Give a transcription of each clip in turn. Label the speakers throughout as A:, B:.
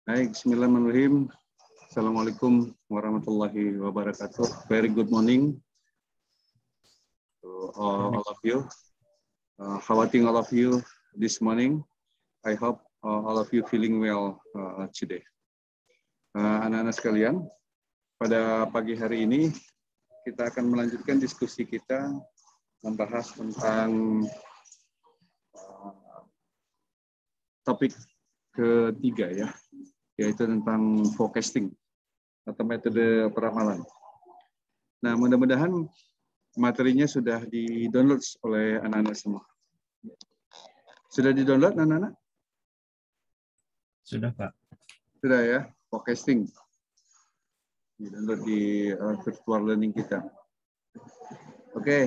A: Baik, bismillahirrahmanirrahim. Assalamualaikum warahmatullahi wabarakatuh. Very good morning to all of you. How are all of you this morning? I hope all of you feeling well today. Anak-anak sekalian, pada pagi hari ini kita akan melanjutkan diskusi kita membahas tentang topik ketiga ya, yaitu tentang forecasting atau metode peramalan. Nah, mudah-mudahan materinya sudah di-download oleh anak-anak semua. Sudah di-download anak-anak?
B: Sudah, Pak.
A: Sudah ya, forecasting. Di-download di virtual learning kita. Oke,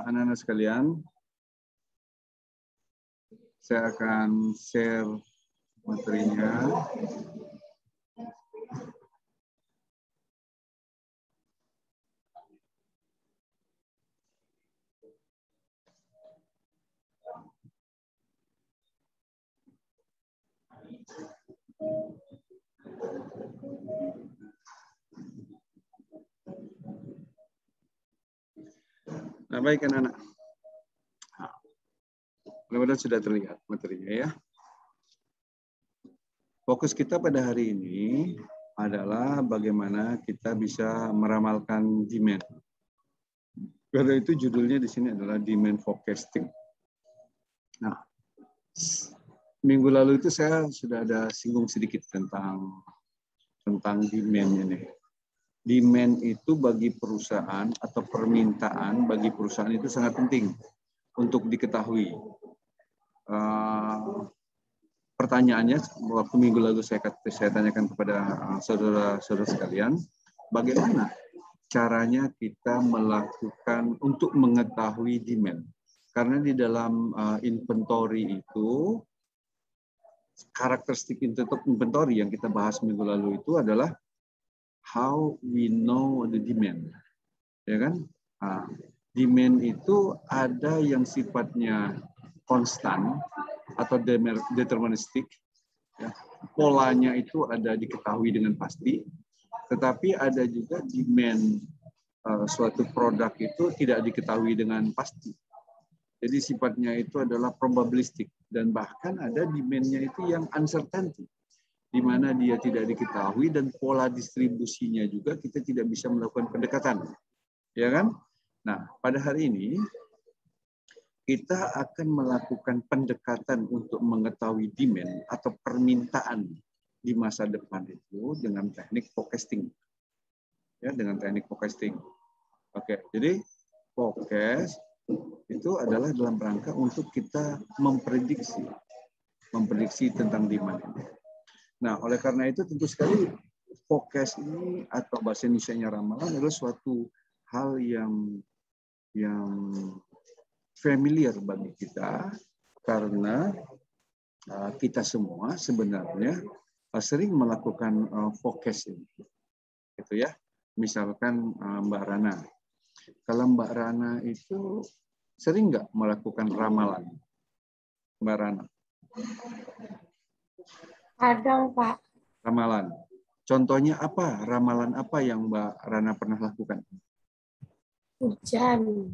A: anak-anak sekalian, saya akan share materinya. Nah, baik anak-anak. Mudah-mudahan sudah terlihat materinya ya. Fokus kita pada hari ini adalah bagaimana kita bisa meramalkan demand. Karena itu judulnya di sini adalah demand forecasting. Nah, minggu lalu itu saya sudah ada singgung sedikit tentang demand ini. Demand itu bagi perusahaan atau permintaan bagi perusahaan itu sangat penting untuk diketahui. Pertanyaannya, waktu minggu lalu saya tanyakan kepada saudara-saudara sekalian, bagaimana caranya kita melakukan untuk mengetahui demand? Karena di dalam inventory itu, karakteristik inventory yang kita bahas minggu lalu itu adalah how we know the demand, ya kan? Demand itu ada yang sifatnya konstan atau deterministik, ya. Polanya itu ada diketahui dengan pasti, tetapi ada juga demand suatu produk itu tidak diketahui dengan pasti. Jadi sifatnya itu adalah probabilistik, dan bahkan ada demand-nya itu yang uncertainty, di mana dia tidak diketahui dan pola distribusinya juga kita tidak bisa melakukan pendekatan, ya kan? Nah, pada hari ini kita akan melakukan pendekatan untuk mengetahui demand atau permintaan di masa depan itu dengan teknik forecasting, ya, dengan teknik forecasting. Oke, jadi forecast itu adalah dalam rangka untuk kita memprediksi tentang demand. Nah, oleh karena itu tentu sekali forecast ini atau bahasa Indonesianya ramalan adalah suatu hal yang familiar bagi kita karena kita semua sebenarnya sering melakukan forecast ini, gitu ya. Misalkan Mbak Rana, kalau Mbak Rana itu sering nggak melakukan ramalan, Mbak Rana?
C: Kadang, Pak.
A: Ramalan. Contohnya apa? Ramalan apa yang Mbak Rana pernah lakukan?
C: Hujan.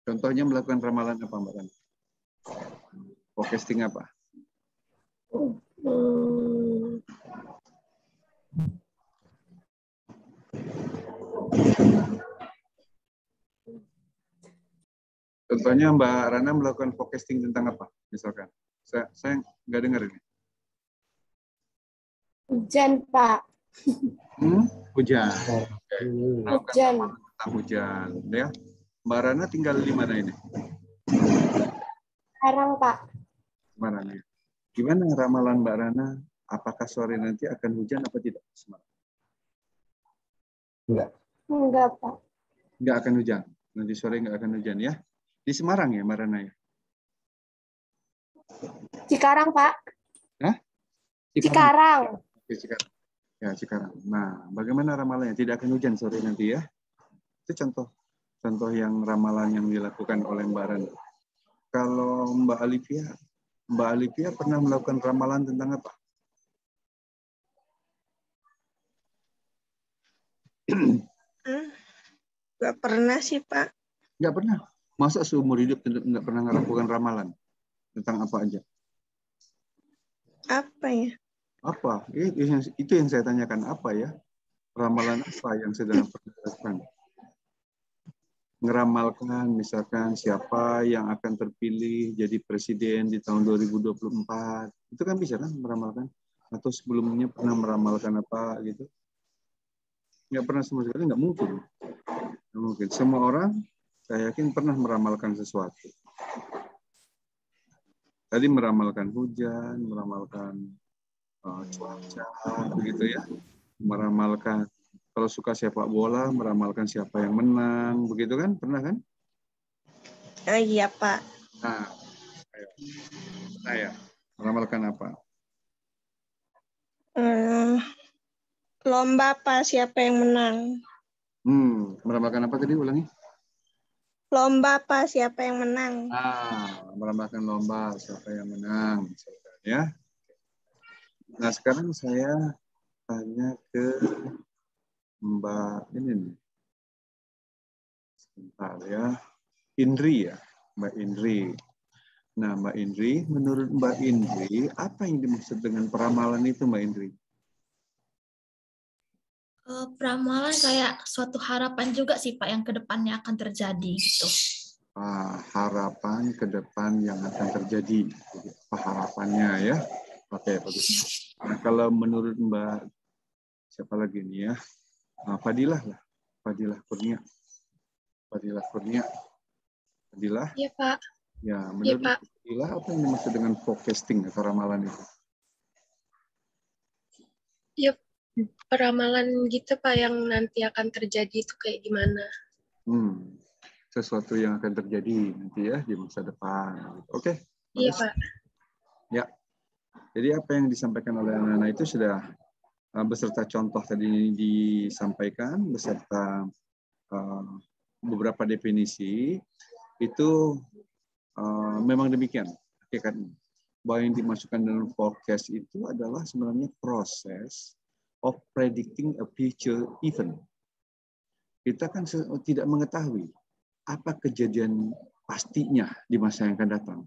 A: Contohnya melakukan ramalan apa, Mbak Rana? Forecasting apa? Contohnya Mbak Rana melakukan forecasting tentang apa? Misalkan, saya nggak dengar ini.
C: Hujan, Pak.
A: Hujan.
C: Hujan.
A: Tentang hujan, ya. Mbak Rana tinggal di mana ini?
C: Sekarang, Pak.
A: Mana nih? Gimana ramalan Mbak Rana? Apakah sore nanti akan hujan apa tidak?
C: Enggak, Pak.
A: Nggak akan hujan. Nanti sore nggak akan hujan ya. Di Semarang ya, Mbak Rana ya?
C: Cikarang, Pak.
A: Hah?
C: Cikarang.
A: Oke, Cikarang. Ya, Cikarang. Nah, bagaimana ramalannya? Tidak akan hujan sore nanti ya? Itu contoh yang ramalan yang dilakukan oleh Mbak Rana. Kalau Mbak Alivia, Mbak Alivia pernah melakukan ramalan tentang apa?
C: Nggak pernah sih, Pak.
A: Nggak pernah. Masa seumur hidup nggak pernah melakukan ramalan? Tentang apa aja?
C: Apa ya?
A: Apa? Itu yang saya tanyakan. Apa ya? Ramalan apa yang sedang pernah dilakukan? Ngeramalkan misalkan siapa yang akan terpilih jadi presiden di tahun 2024. Itu kan bisa kan meramalkan? Atau sebelumnya pernah meramalkan apa gitu? Nggak pernah sama sekali, nggak mungkin. Nggak mungkin. Semua orang saya yakin pernah meramalkan sesuatu. Tadi meramalkan hujan, meramalkan cuaca, begitu ya. Meramalkan kalau suka sepak bola, meramalkan siapa yang menang, begitu kan? Pernah kan?
C: Iya, Pak.
A: Nah, ayo. Pernah ya? Meramalkan apa?
C: Lomba, Pak, siapa yang menang?
A: Meramalkan apa tadi? Ulangi.
C: Lomba, Pak, siapa yang menang?
A: Meramalkan lomba siapa yang menang, misalkan, ya. Nah, sekarang saya tanya ke Mbak ini nih. Sebentar ya. Indri ya, Mbak Indri. Nah, Mbak Indri, menurut Mbak Indri, apa yang dimaksud dengan peramalan itu, Mbak Indri?
B: Peramalan kayak suatu harapan juga sih Pak yang kedepannya akan terjadi gitu.
A: Harapan ke depan yang akan terjadi. Apa harapannya ya? Oke, bagus. Nah, kalau menurut Mbak, siapa lagi nih ya? Fadilah lah. Fadilah Kurnia. Fadilah Kurnia. Fadilah.
B: Iya Pak.
A: Ya,
B: Iya
A: menurut
B: Pak.
A: Fadilah, apa yang dimaksud dengan forecasting atau ramalan itu?
B: Ya peramalan gitu Pak yang nanti akan terjadi itu kayak gimana?
A: Sesuatu yang akan terjadi nanti ya di masa depan. Oke.
B: Iya
A: Bagus.
B: Pak.
A: Ya. Jadi apa yang disampaikan oleh anak-anak itu sudah beserta contoh tadi disampaikan, beserta beberapa definisi, itu memang demikian hakikatnya. Bahwa yang dimasukkan dalam forecast itu adalah sebenarnya proses of predicting a future event. Kita kan tidak mengetahui apa kejadian pastinya di masa yang akan datang.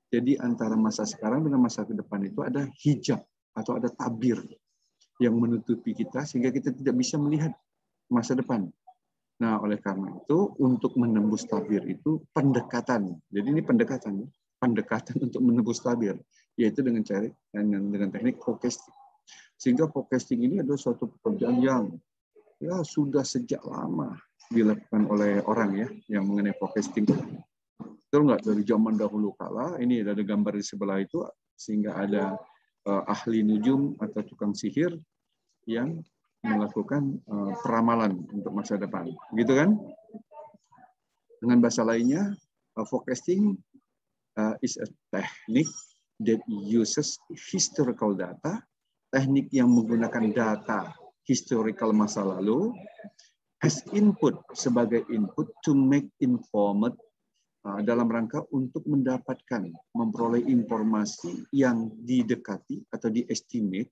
A: Jadi antara masa sekarang dengan masa ke depan itu ada hijab atau ada tabir yang menutupi kita sehingga kita tidak bisa melihat masa depan. Nah, oleh karena itu untuk menembus tabir itu pendekatan. Jadi ini pendekatan untuk menembus tabir, yaitu dengan teknik forecasting. Sehingga forecasting ini adalah suatu pekerjaan yang ya sudah sejak lama dilakukan oleh orang ya yang mengenai forecasting. Betul nggak? Dari zaman dahulu kala, ini ada gambar di sebelah itu, sehingga ada ahli nujum atau tukang sihir yang melakukan peramalan untuk masa depan. Gitu kan? Dengan bahasa lainnya, forecasting is a technique that uses historical data, teknik yang menggunakan data historical masa lalu, as input, sebagai input to make informed, dalam rangka untuk mendapatkan, memperoleh informasi yang didekati atau diestimate,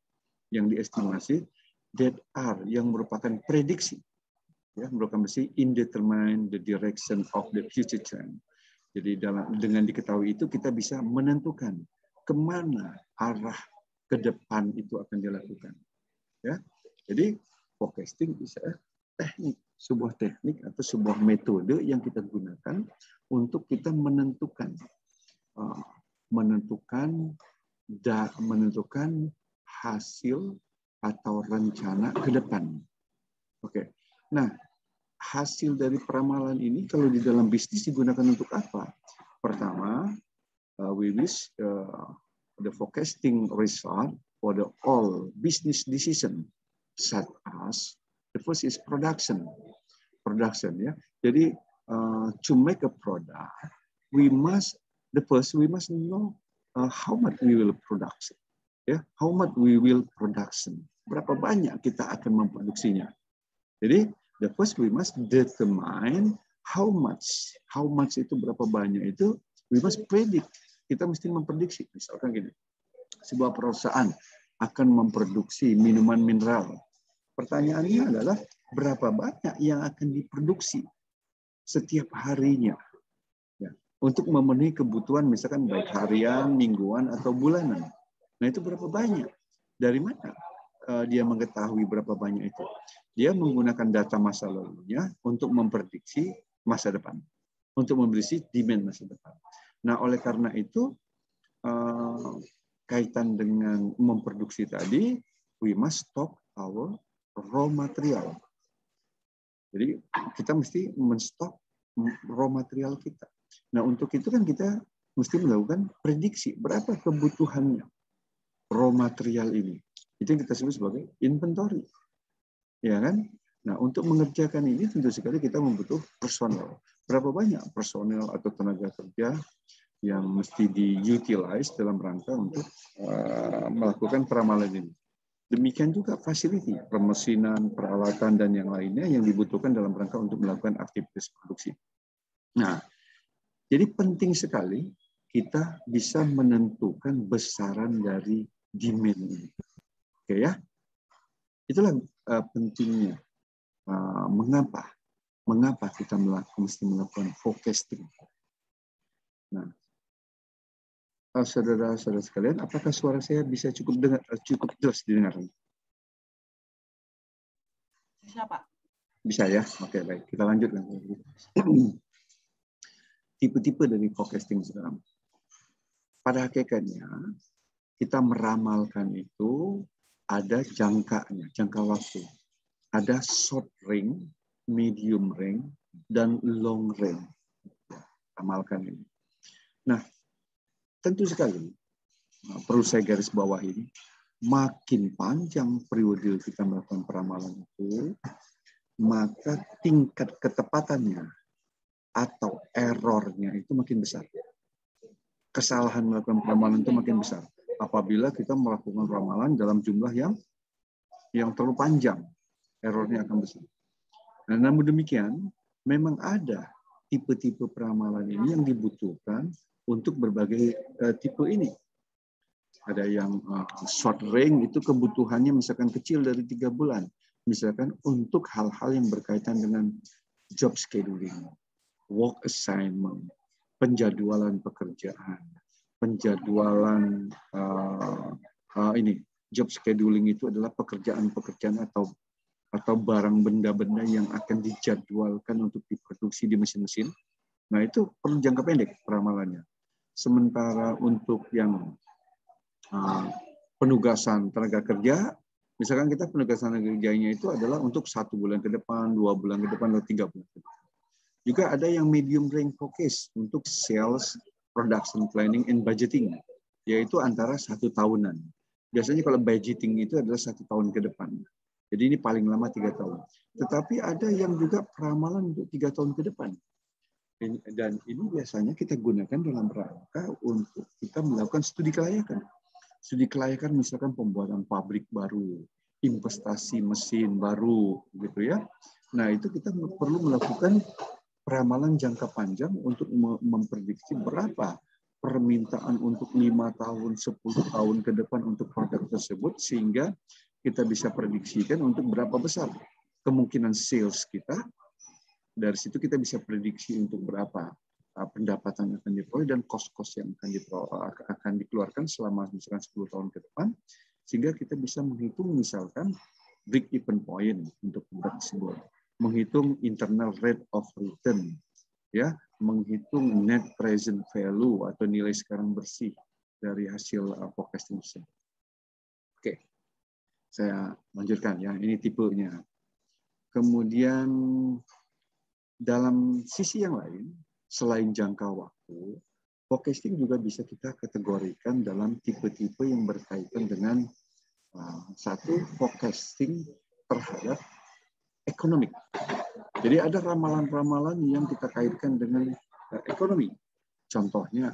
A: yang diestimasi, that are, yang merupakan prediksi, ya, merupakan prediksi indetermine the direction of the future trend. Jadi dengan diketahui itu kita bisa menentukan kemana arah ke depan itu akan dilakukan. Ya, jadi forecasting bisa teknik, sebuah teknik atau sebuah metode yang kita gunakan untuk kita menentukan hasil atau rencana ke depan. Oke. Nah, hasil dari peramalan ini kalau di dalam bisnis digunakan untuk apa? Pertama, we wish the forecasting result for the all business decision, such as the first is production ya. Jadi to make a product, we must know how much we will production, ya, how much we will production, berapa banyak kita akan memproduksinya. Jadi the first we must determine how much itu berapa banyak itu, we must predict kita mesti memprediksi. Misalkan gini, sebuah perusahaan akan memproduksi minuman mineral. Pertanyaannya adalah berapa banyak yang akan diproduksi setiap harinya ya, untuk memenuhi kebutuhan misalkan baik harian, mingguan, atau bulanan. Nah itu berapa banyak? Dari mana dia mengetahui berapa banyak itu? Dia menggunakan data masa lalunya untuk memprediksi masa depan, untuk memprediksi demand masa depan. Nah oleh karena itu kaitan dengan memproduksi tadi, we must stock our raw material. Jadi kita mesti menstok raw material kita. Nah untuk itu kan kita mesti melakukan prediksi berapa kebutuhannya raw material ini. Itu yang kita sebut sebagai inventory, ya kan? Nah untuk mengerjakan ini tentu sekali kita membutuhkan personel. Berapa banyak personel atau tenaga kerja yang mesti di-utilize dalam rangka untuk melakukan peramalan ini. Demikian juga facility, permesinan, peralatan, dan yang lainnya yang dibutuhkan dalam rangka untuk melakukan aktivitas produksi. Nah, jadi penting sekali kita bisa menentukan besaran dari demand ini. Oke ya? Itulah pentingnya. Mengapa kita mesti melakukan forecasting. Nah, saudara-saudara sekalian, apakah suara saya bisa cukup jelas didengar?
D: Bisa, Pak.
A: Bisa ya? Oke, baik. Kita lanjutkan. Tipe-tipe dari forecasting sekarang. Pada hakikatnya, kita meramalkan itu ada jangkanya, jangka waktu. Ada short range, medium range, dan long range. Ramalkan ini. Nah, tentu sekali, perlu saya garis bawah ini, makin panjang periode kita melakukan peramalan itu, maka tingkat ketepatannya atau errornya itu makin besar. Kesalahan melakukan peramalan itu makin besar. Apabila kita melakukan ramalan dalam jumlah yang terlalu panjang, errornya akan besar. Nah, namun demikian, memang ada tipe-tipe peramalan ini yang dibutuhkan untuk berbagai tipe ini. Ada yang short range, itu kebutuhannya misalkan kecil dari 3 bulan. Misalkan untuk hal-hal yang berkaitan dengan job scheduling, work assignment, penjadwalan pekerjaan, penjadwalan job scheduling itu adalah pekerjaan-pekerjaan atau barang benda-benda yang akan dijadwalkan untuk diproduksi di mesin-mesin. Nah itu perlu jangka pendek peramalannya. Sementara untuk yang penugasan tenaga kerja, misalkan kita penugasan tenaga kerjanya itu adalah untuk 1 bulan ke depan, 2 bulan ke depan, atau 3 bulan ke depan. Juga ada yang medium range focus untuk sales, production planning, and budgeting, yaitu antara 1 tahunan. Biasanya kalau budgeting itu adalah 1 tahun ke depan. Jadi ini paling lama 3 tahun. Tetapi ada yang juga peramalan untuk 3 tahun ke depan. Dan ini biasanya kita gunakan dalam rangka untuk kita melakukan studi kelayakan. Studi kelayakan misalkan pembuatan pabrik baru, investasi mesin baru, gitu ya. Nah itu kita perlu melakukan peramalan jangka panjang untuk memprediksi berapa permintaan untuk 5 tahun, 10 tahun ke depan untuk produk tersebut, sehingga kita bisa prediksikan untuk berapa besar kemungkinan sales kita. Dari situ kita bisa prediksi untuk berapa pendapatan yang akan diperoleh dan cost-cost yang akan dikeluarkan selama misalkan 10 tahun ke depan, sehingga kita bisa menghitung misalkan break-even point untuk produk tersebut, menghitung internal rate of return, ya, menghitung net present value atau nilai sekarang bersih dari hasil forecasting tersebut. Oke, saya lanjutkan ya, ini tipenya. Kemudian dalam sisi yang lain, selain jangka waktu, forecasting juga bisa kita kategorikan dalam tipe-tipe yang berkaitan dengan satu, forecasting terhadap ekonomi. Jadi ada ramalan-ramalan yang kita kaitkan dengan ekonomi. Contohnya,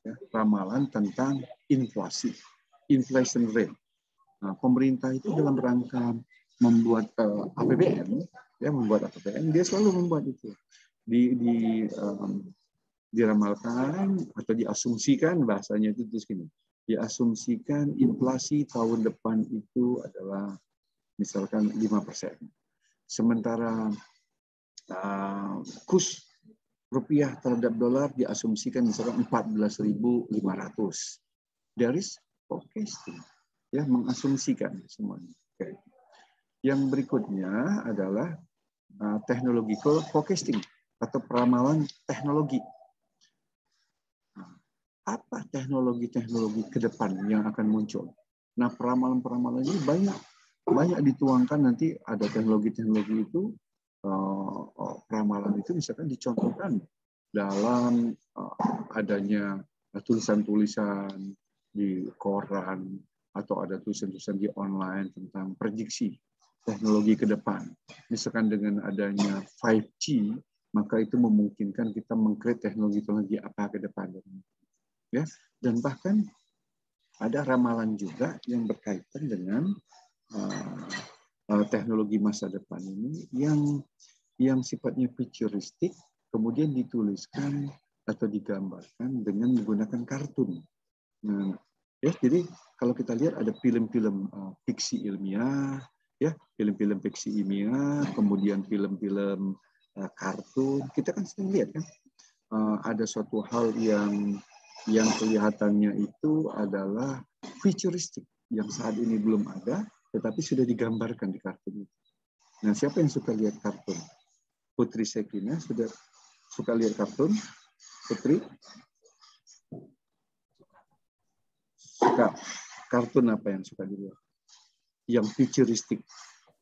A: ya, ramalan tentang inflasi, inflation rate. Nah, pemerintah itu dalam rangka membuat APBN, dia selalu membuat itu diramalkan atau diasumsikan, bahasanya itu terus gini, diasumsikan inflasi tahun depan itu adalah misalkan 5%. Sementara kurs rupiah terhadap dolar diasumsikan misalkan 14.500. There is forecasting, ya, mengasumsikan semuanya. Okay. Yang berikutnya adalah technological forecasting atau peramalan teknologi. Apa teknologi-teknologi ke depan yang akan muncul? Nah, peramalan-peramalan ini banyak dituangkan, nanti ada teknologi-teknologi itu, peramalan itu misalkan dicontohkan dalam adanya tulisan-tulisan di koran atau ada tulisan-tulisan di online tentang prediksi teknologi ke depan. Misalkan dengan adanya 5G, maka itu memungkinkan kita meng-create teknologi-teknologi apa ke depan. Ya, dan bahkan ada ramalan juga yang berkaitan dengan teknologi masa depan ini yang sifatnya futuristik, kemudian dituliskan atau digambarkan dengan menggunakan kartun. Nah, ya, jadi kalau kita lihat ada film-film fiksi ilmiah, ya, film-film fiksi ilmiah, kemudian film-film kartun, kita kan sering lihat kan, ada suatu hal yang kelihatannya itu adalah futuristik yang saat ini belum ada, tetapi sudah digambarkan di kartun itu. Nah, siapa yang suka lihat kartun? Putri Sekina sudah suka lihat kartun? Putri? Suka. Kartun apa yang suka dilihat? Yang futuristik,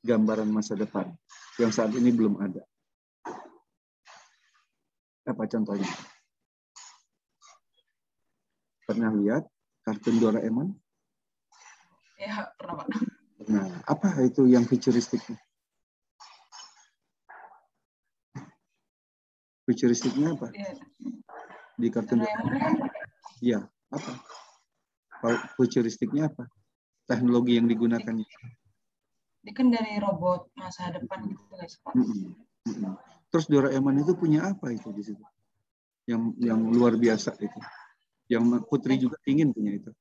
A: gambaran masa depan, yang saat ini belum ada. Apa contohnya? Pernah lihat kartun Doraemon?
D: Ya, pernah, Pak.
A: Nah, apa itu yang futuristiknya? Futuristiknya apa?
D: Ya.
A: Di kartun
D: Doraemon kan?
A: Iya, apa? Futuristiknya apa? Teknologi yang digunakan.
D: Dia kan dari robot masa depan gitu, guys, Pak.
A: Terus Doraemon itu punya apa itu di situ? Yang luar biasa itu. Yang Putri juga ingin punya itu.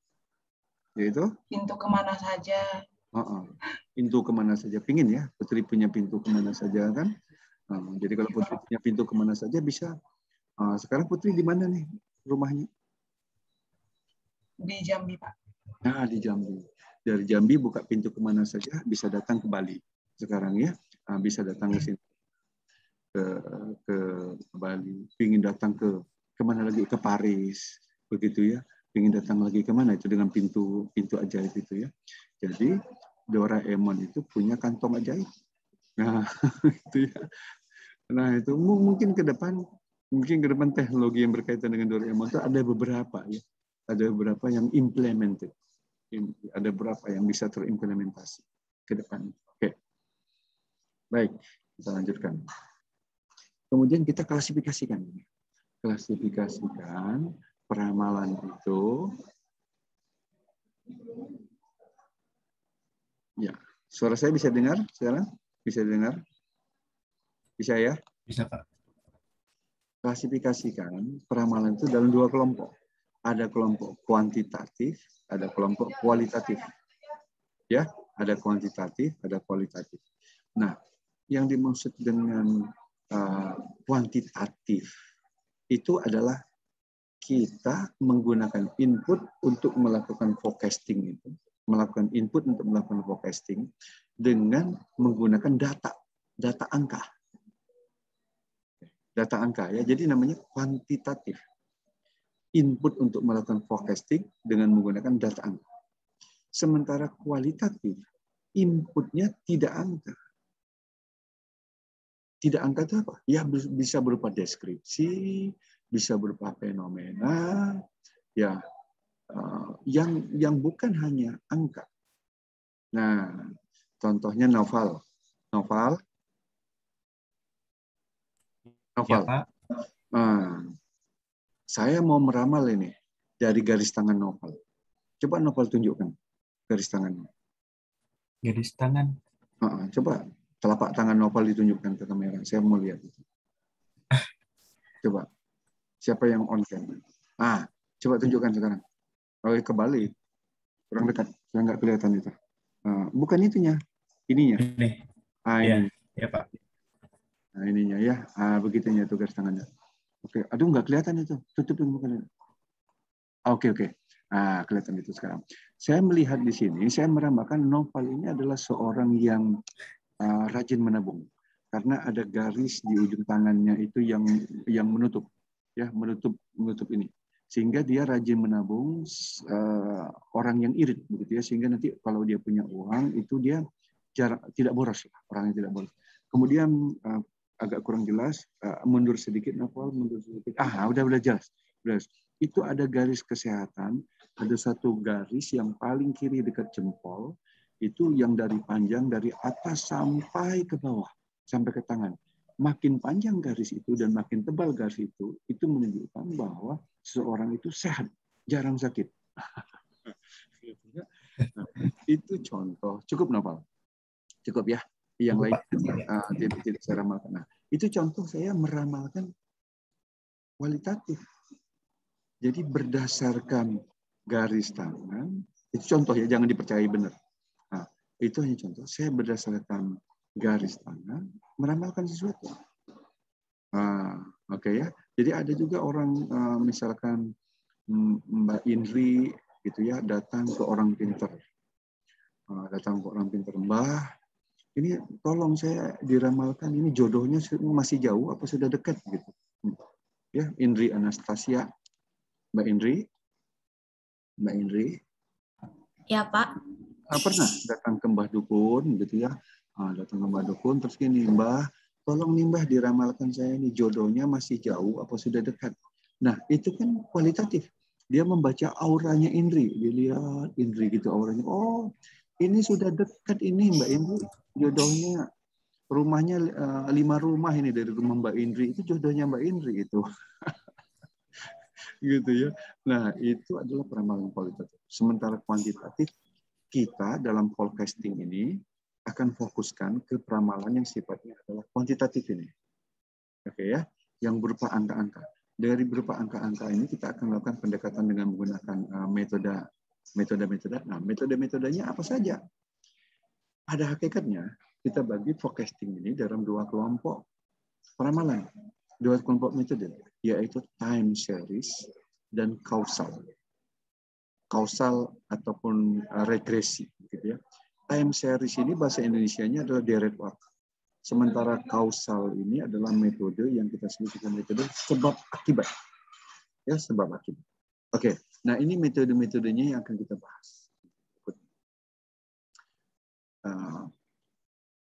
A: Yaitu?
D: Pintu kemana saja.
A: Pintu kemana saja. Pingin ya, Putri punya pintu kemana saja kan? Jadi kalau Putri punya pintu kemana saja bisa. Sekarang Putri di mana nih rumahnya?
D: Di Jambi, Pak.
A: Nah, di Jambi. Dari Jambi buka pintu kemana saja bisa datang ke Bali. Sekarang ya, bisa datang ke sini. Ke Bali. Pingin datang ke kemana lagi? Ke Paris. Begitu ya. Pingin datang lagi kemana? Itu dengan pintu ajaib itu ya. Jadi Doraemon itu punya kantong ajaib. Nah, itu ya. Nah, itu mungkin ke depan teknologi yang berkaitan dengan Doraemon itu ada beberapa ya. Ada beberapa yang implemented. Ada beberapa yang bisa terimplementasi ke depan. Oke. Baik, kita lanjutkan. Kemudian kita klasifikasikan. Klasifikasikan peramalan itu. Ya, suara saya bisa dengar sekarang? Bisa dengar? Bisa ya?
E: Bisa, Pak.
A: Klasifikasikan peramalan itu dalam dua kelompok. Ada kelompok kuantitatif, ada kelompok kualitatif. Ya, ada kuantitatif, ada kualitatif. Nah, yang dimaksud dengan kuantitatif itu adalah kita menggunakan input untuk melakukan forecasting itu, melakukan input untuk melakukan forecasting dengan menggunakan data angka. Data angka ya, jadi namanya kuantitatif. Input untuk melakukan forecasting dengan menggunakan data angka. Sementara kualitatif, inputnya tidak angka. Tidak angka itu apa? Ya bisa berupa deskripsi, bisa berupa fenomena, ya yang bukan hanya angka. Nah, contohnya novel.
E: Ya, Pak.
A: Saya mau meramal ini dari garis tangan novel. Coba novel tunjukkan garis tangannya.
E: Garis tangan.
A: Coba telapak tangan novel ditunjukkan ke kamera. Saya mau lihat itu. Coba. Siapa yang on cam? Coba tunjukkan sekarang. Oh, kebalik. Kurang dekat. Saya nggak kelihatan itu. Bukan itunya. Ininya.
E: Ini.
A: Ini.
E: Ya Pak.
A: Nah, ininya ya. Begitunya tuh garis tangannya. Oke. Aduh, nggak kelihatan itu. Tutupin bukan. Oke. Kelihatan itu sekarang. Saya melihat di sini, saya meramalkan Noval ini adalah seorang yang rajin menabung. Karena ada garis di ujung tangannya itu yang menutup. Ya, menutup ini. Sehingga dia rajin menabung, orang yang irit begitu ya, sehingga nanti kalau dia punya uang itu dia tidak boros, orangnya tidak boros. Kemudian agak kurang jelas, mundur sedikit, mundur sedikit. Udah jelas. Itu ada garis kesehatan, ada satu garis yang paling kiri dekat jempol, itu yang dari panjang dari atas sampai ke bawah, sampai ke tangan. Makin panjang garis itu dan makin tebal garis itu menunjukkan bahwa seseorang itu sehat, jarang sakit. Itu contoh. Cukup, Noval? Cukup ya? Yang lain tidak saya ramalkan. Nah, itu contoh saya meramalkan kualitatif. Jadi berdasarkan garis tangan, itu contoh ya, jangan dipercayai benar. Nah, itu hanya contoh. Saya berdasarkan garis tangan meramalkan sesuatu. Oke ya. Jadi ada juga orang misalkan Mbak Indri gitu ya, datang ke orang pintar. Mbah, ini tolong saya diramalkan, ini jodohnya masih jauh apa sudah dekat gitu. Ya, Indri Anastasia. Mbak Indri.
B: Ya, Pak.
A: Pernah datang ke Mbah Dukun gitu ya. Datang ke Mbah Dukun terus gini, Mbah, tolong nih Mbah diramalkan saya ini jodohnya masih jauh apa sudah dekat. Nah, itu kan kualitatif. Dia membaca auranya Indri. Dia lihat Indri gitu auranya. Oh, ini sudah dekat ini Mbak Indri. Jodohnya rumahnya 5 rumah ini dari rumah Mbak Indri. Itu jodohnya Mbak Indri itu. Gitu ya. Nah, itu adalah peramalan kualitatif. Sementara kuantitatif, kita dalam forecasting ini akan fokuskan ke peramalan yang sifatnya adalah kuantitatif ini. Oke ya, yang berupa angka-angka. Dari berupa angka-angka ini kita akan melakukan pendekatan dengan menggunakan metode. Nah, metode-metodenya apa saja? Pada hakikatnya kita bagi forecasting ini dalam 2 kelompok peramalan, 2 kelompok metode, yaitu time series dan kausal. Kausal ataupun regresi, gitu ya. Time series ini bahasa Indonesianya adalah deret waktu. Sementara kausal ini adalah metode yang kita sebut dengan metode sebab akibat. Ya, sebab akibat. Oke, nah ini metode-metodenya yang akan kita bahas.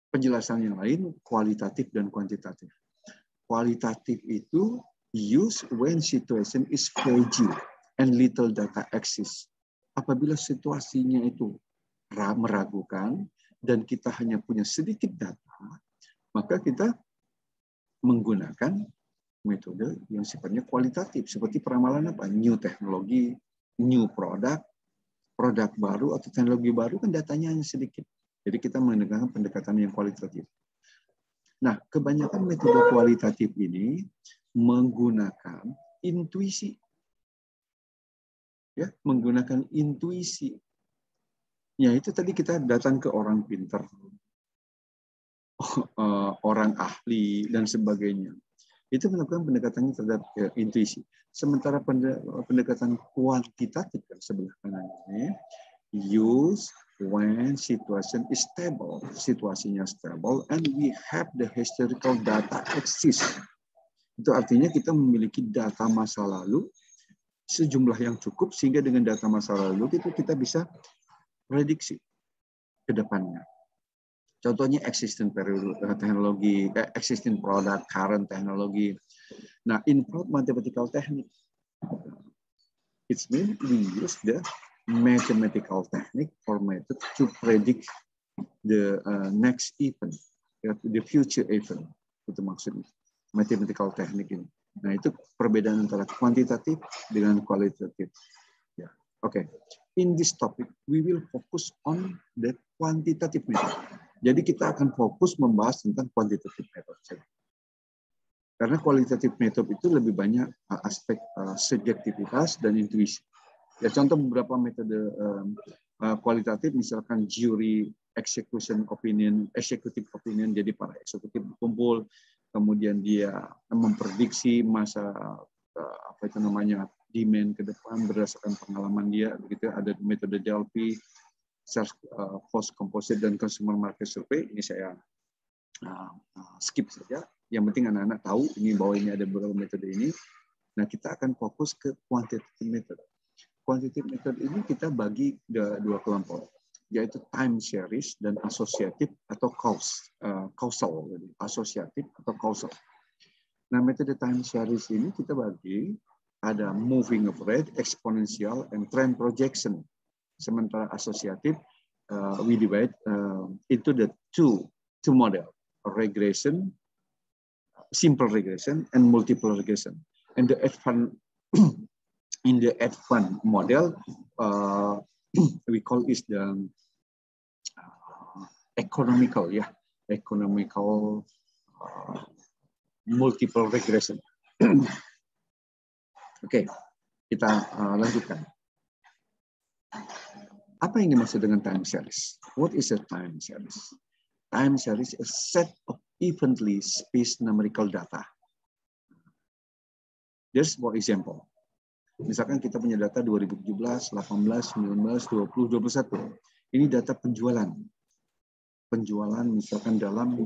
A: Penjelasan yang lain kualitatif dan kuantitatif. Kualitatif itu use when situation is fragile and little data exists. Apabila situasinya itu meragukan dan kita hanya punya sedikit data, maka kita menggunakan metode yang sifatnya kualitatif seperti peramalan apa? New teknologi, new product, produk baru atau teknologi baru kan datanya hanya sedikit. Jadi kita menggunakan pendekatan yang kualitatif. Nah, kebanyakan metode kualitatif ini menggunakan intuisi. Ya, menggunakan intuisi. Ya, itu tadi kita datang ke orang pintar, orang ahli, dan sebagainya. Itu melakukan pendekatannya terhadap intuisi. Sementara pendekatan kuantitatif yang sebelah kanan ini, use when situation is stable. Situasinya stable, and we have the historical data exist. Itu artinya kita memiliki data masa lalu, sejumlah yang cukup, sehingga dengan data masa lalu itu kita bisa prediksi ke depannya. Contohnya existing teknologi, existing product, current teknologi. Nah, in mathematical technique, it means we use the mathematical technique or method to predict the next event, the future event. Itu maksudnya mathematical technique ini. Nah, itu perbedaan antara kuantitatif dengan kualitatif. Ya, oke. In this topic, we will focus on the quantitative method. Jadi kita akan fokus membahas tentang quantitative method. Karena kualitatif metode itu lebih banyak aspek subjektivitas dan intuisi. Ya, contoh beberapa metode kualitatif, misalkan jury executive opinion, jadi para eksekutif berkumpul, kemudian dia memprediksi masa demand ke depan berdasarkan pengalaman dia, begitu. Ada metode Delphi, Search Post Composite dan Consumer Market Survey. Ini saya skip saja. Yang penting anak-anak tahu ini bahwa ini ada beberapa metode ini. Nah, kita akan fokus ke quantitative method. Quantitative method ini kita bagi dua kelompok, yaitu time series dan associative atau causal, asosiatif atau causal. Nah, metode time series ini kita bagi ada moving average, exponential, and trend projection. Sementara asosiatif we divide into the two model, regression, simple regression, and multiple regression. And the in the advanced model, we call it the economical multiple regression. Oke, kita lanjutkan. Apa yang dimaksud dengan time series? What is a time series? Time series is a set of evenly spaced numerical data. Just for example, misalkan kita punya data 2017, 18, 19, 20, 21. Ini data penjualan. Penjualan misalkan dalam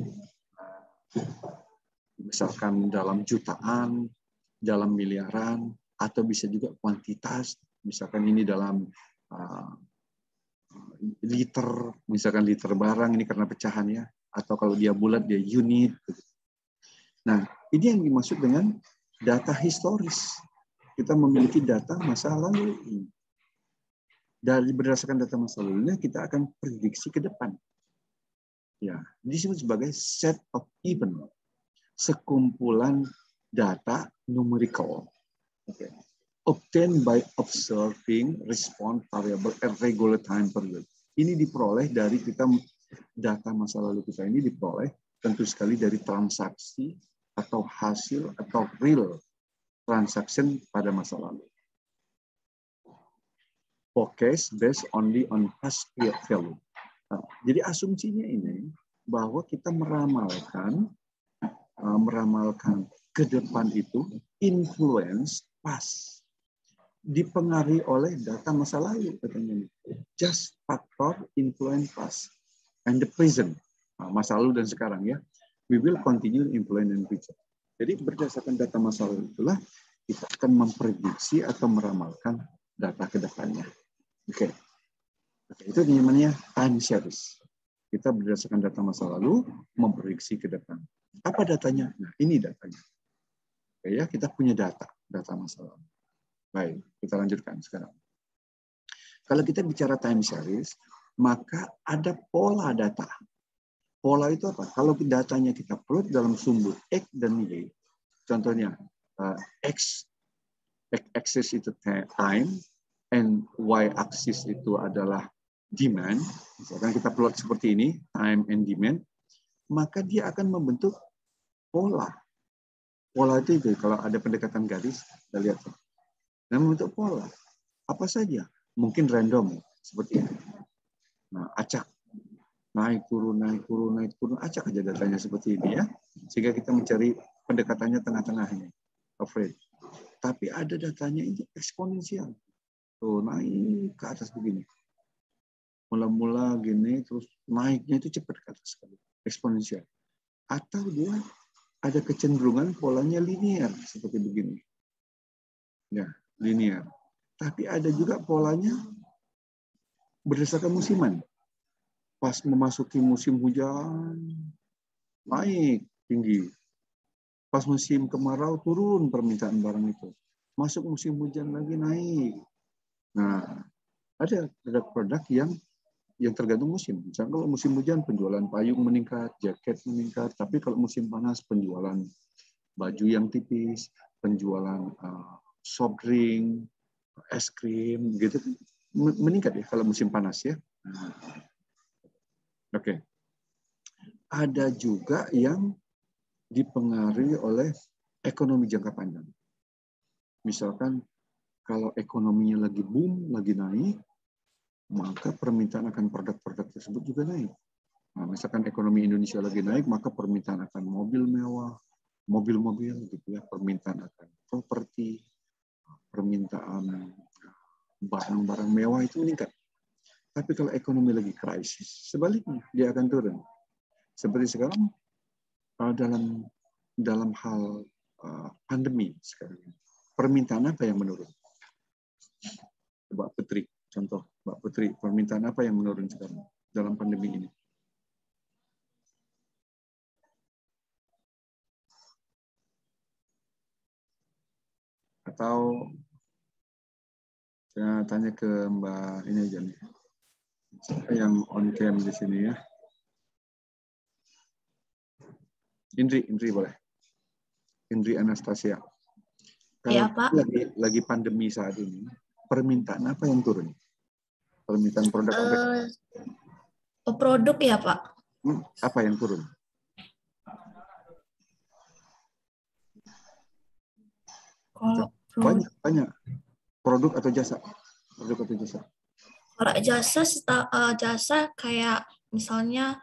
A: jutaan, dalam miliaran, atau bisa juga kuantitas. Misalkan ini dalam liter, misalkan liter barang, ini karena pecahan ya. Atau kalau dia bulat, dia unit. Nah, ini yang dimaksud dengan data historis. Kita memiliki data masa lalu. Berdasarkan data masa lalunya, kita akan prediksi ke depan. Ya, disebut sebagai set of event. Sekumpulan data numerical. Okay. Obtained by observing response variable at regular time period. Ini diperoleh dari data masa lalu kita ini diperoleh tentu sekali dari transaksi atau hasil atau real transaction pada masa lalu. Forecast based only on past value. Nah, jadi asumsinya ini bahwa kita meramalkan ke depan itu influence past, dipengaruhi oleh data masa lalu katanya. Just factor influence past and the present, masa lalu dan sekarang ya. We will continue influence and future. Jadi berdasarkan data masa lalu itulah kita akan memprediksi atau meramalkan data ke depannya. Oke. Itu namanya time series. Kita berdasarkan data masa lalu memprediksi ke depan. Apa datanya? Nah, ini datanya. Oke, ya, kita punya data masa lalu. Baik, kita lanjutkan sekarang. Kalau kita bicara time series, maka ada pola data. Pola itu apa? Kalau datanya kita plot dalam sumber X dan Y, contohnya X axis itu time, and Y axis itu adalah demand. Misalkan kita plot seperti ini, time and demand, maka dia akan membentuk pola. Pola itu kalau ada pendekatan garis, kita lihat. Nah, membentuk pola. Apa saja? Mungkin random, seperti ini. Nah, acak. Naik, turun, acak aja datanya seperti ini ya. Sehingga kita mencari pendekatannya tengah-tengahnya. Afraid. Tapi ada datanya ini eksponensial. Tuh, naik ke atas begini. Mula-mula gini, terus naiknya itu cepat ke atas sekali. Eksponensial. Atau dia ada kecenderungan polanya linear, seperti begini. Ya, linear. Tapi ada juga polanya berdasarkan musiman. Pas memasuki musim hujan, naik tinggi. Pas musim kemarau, turun permintaan barang itu. Masuk musim hujan lagi, naik. Nah, ada produk-produk yang tergantung musim. Misalnya kalau musim hujan, penjualan payung meningkat, jaket meningkat. Tapi kalau musim panas, penjualan baju yang tipis, penjualan soft drink, es krim, gitu meningkat ya kalau musim panas ya. Oke. Ada juga yang dipengaruhi oleh ekonomi jangka panjang. Misalkan kalau ekonominya lagi boom, lagi naik, maka permintaan akan produk-produk tersebut juga naik. Nah, misalkan ekonomi Indonesia lagi naik, maka permintaan akan mobil mewah, mobil-mobil gitu ya, permintaan akan properti, permintaan barang-barang mewah itu meningkat. Tapi kalau ekonomi lagi krisis, sebaliknya dia akan turun. Seperti sekarang dalam hal pandemi sekarang, permintaan apa yang menurun? Mbak Putri, contoh Mbak Putri, permintaan apa yang menurun sekarang dalam pandemi ini? Atau saya tanya ke Mbak ini aja nih, siapa yang on cam di sini ya? Indri boleh. Indri Anastasia. Kalau
B: Ya, Pak.
A: lagi pandemi saat ini, permintaan apa yang turun? Permintaan produk apa?
B: Produk ya, Pak.
A: Apa yang turun?
B: Kalau
A: Banyak. Produk atau jasa? Produk atau jasa?
B: Kalau jasa kayak misalnya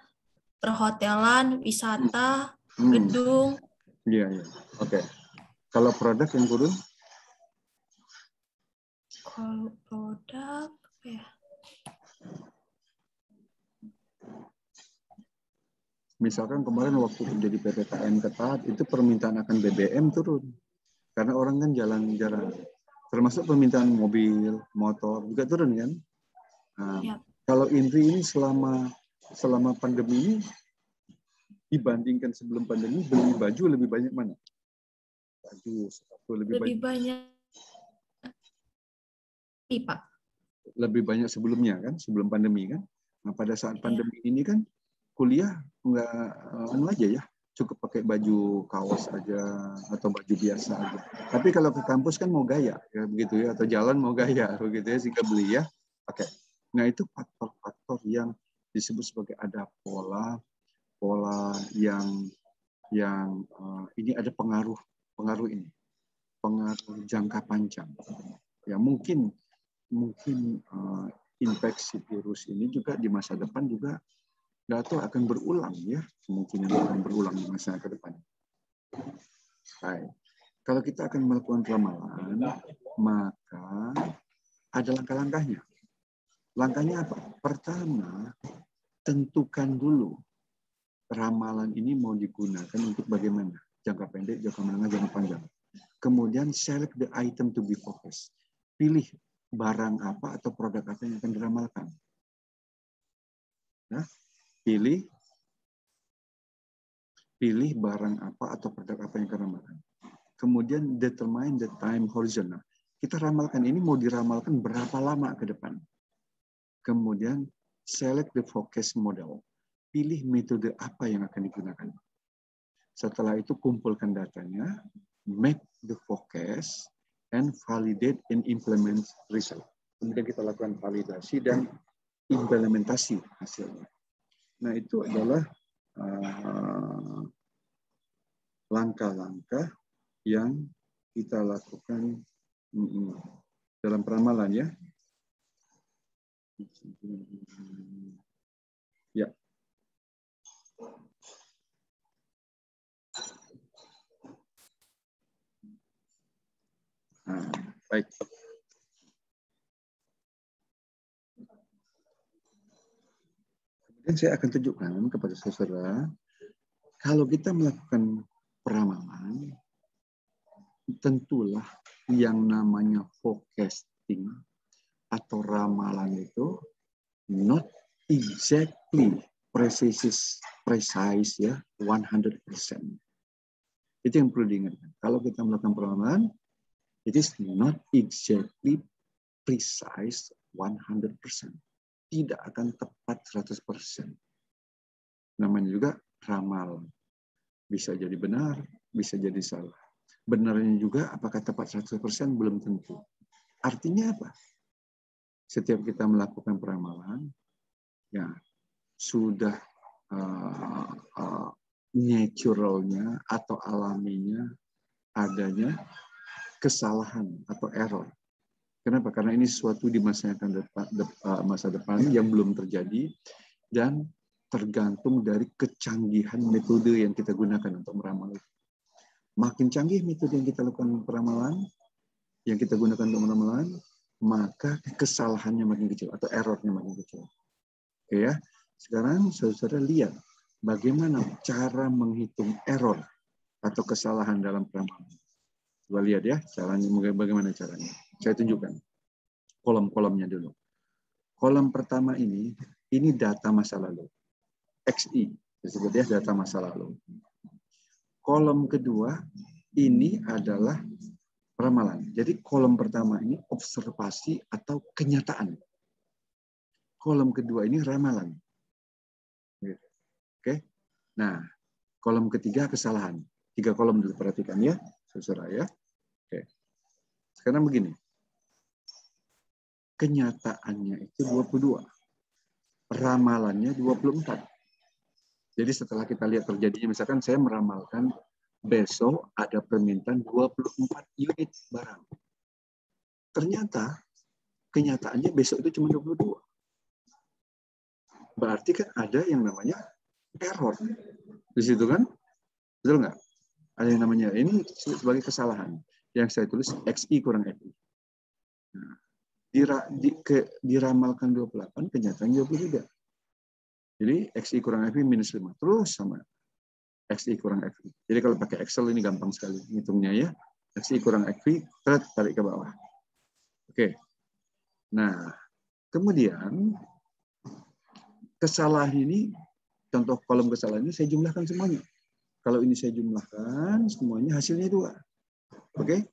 B: perhotelan, wisata, gedung.
A: Iya. Oke. Kalau produk yang turun?
B: Kalau produk, apa ya?
A: Misalkan kemarin waktu terjadi PPKM ketat, itu permintaan akan BBM turun. Karena orang kan jalan-jalan. Termasuk permintaan mobil, motor, juga turun kan? Nah,
B: Ya.
A: Kalau Indri ini selama pandemi ini, dibandingkan sebelum pandemi, beli baju lebih banyak mana? Baju, sepatu lebih
B: banyak. Iya, Pak.
A: Lebih banyak sebelumnya kan, sebelum pandemi kan. Nah, pada saat pandemi ini kan, kuliah nggak aja ya, cukup pakai baju kaos aja atau baju biasa aja. Tapi kalau ke kampus kan mau gaya ya begitu ya, atau jalan mau gaya begitu ya, sehingga beli ya. Oke. Nah, itu faktor-faktor yang disebut sebagai ada pola yang ini ada pengaruh ini, pengaruh jangka panjang. Ya mungkin infeksi virus ini juga di masa depan juga atau akan berulang ya, kemungkinan akan berulang di masa ke depan. Baik. Kalau kita akan melakukan ramalan, maka ada langkah-langkahnya. Langkahnya apa? Pertama, tentukan dulu ramalan ini mau digunakan untuk bagaimana? Jangka pendek, jangka menengah, jangka panjang. Kemudian select the item to be focused. Pilih barang apa atau produk apa yang akan diramalkan. Nah, pilih barang apa atau produk apa yang akan diramalkan. Kemudian determine the time horizon. Nah, kita ramalkan ini mau diramalkan berapa lama ke depan. Kemudian select the focus model. Pilih metode apa yang akan digunakan. Setelah itu kumpulkan datanya, make the focus, and validate and implement result. Kemudian kita lakukan validasi dan implementasi hasilnya. Nah, itu adalah langkah-langkah yang kita lakukan dalam peramalan ya. Ya. Nah, baik. Kemudian saya akan tunjukkan kepada saudara, kalau kita melakukan peramalan, tentulah yang namanya forecasting atau ramalan itu not exactly precise ya 100%. Itu yang perlu diingatkan. Kalau kita melakukan peramalan, it is not exactly precise 100%. Tidak akan tepat 100%. Namanya juga ramal. Bisa jadi benar, bisa jadi salah. Benarnya juga apakah tepat 100% belum tentu. Artinya apa? Setiap kita melakukan peramalan, ya sudah naturalnya atau alaminya adanya kesalahan atau error. Kenapa? Karena ini sesuatu di masa depan yang belum terjadi dan tergantung dari kecanggihan metode yang kita gunakan untuk meramal. Makin canggih metode yang kita lakukan peramalan, yang kita gunakan untuk meramalan, maka kesalahannya makin kecil atau errornya makin kecil. Oke ya. Sekarang saudara lihat bagaimana cara menghitung error atau kesalahan dalam peramalan. Coba lihat ya, caranya bagaimana caranya. Saya tunjukkan. Kolom-kolomnya dulu. Kolom pertama ini data masa lalu. XI, disebut ya data masa lalu. Kolom kedua, ini adalah ramalan. Jadi kolom pertama ini observasi atau kenyataan. Kolom kedua ini ramalan. Oke. Nah, kolom ketiga kesalahan. 3 kolom dulu perhatikan ya, saudara ya. Oke. Sekarang begini. Kenyataannya itu 22. Ramalannya 24. Jadi setelah kita lihat terjadinya, misalkan saya meramalkan besok ada permintaan 24 unit barang. Ternyata kenyataannya besok itu cuma 22. Berarti kan ada yang namanya error. Di situ kan? Betul nggak? Ada yang namanya, ini sebagai kesalahan. Yang saya tulis XI kurang FI. Nah, diramalkan 28, kenyataannya 23. Jadi XI kurang FI minus 5. Terus sama XI kurang FI. Jadi kalau pakai Excel ini gampang sekali hitungnya ya. XI kurang FI, tarik ke bawah. Oke. Nah, kemudian kesalahan ini, contoh kolom kesalahan ini saya jumlahkan semuanya. Kalau ini saya jumlahkan semuanya hasilnya 2. Oke?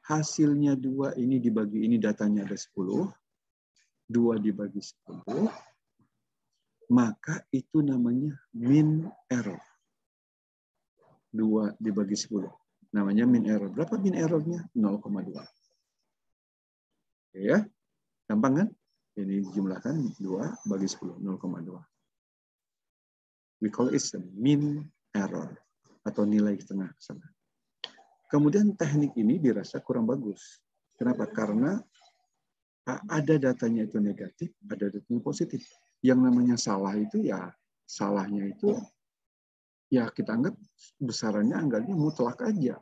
A: Hasilnya 2 ini dibagi ini datanya ada 10. 2 dibagi 10. Maka itu namanya mean error. 2 dibagi 10. Namanya mean error. Berapa mean errornya? 0,2. Oke ya? Gampang kan? Ini jumlahkan 2 bagi 10. 0,2. We call it mean error. Atau nilai tengah sana. Kemudian teknik ini dirasa kurang bagus. Kenapa? Karena ada datanya itu negatif, ada datanya positif. Yang namanya salah itu ya, salahnya itu ya kita anggap besarannya anggarannya mutlak aja.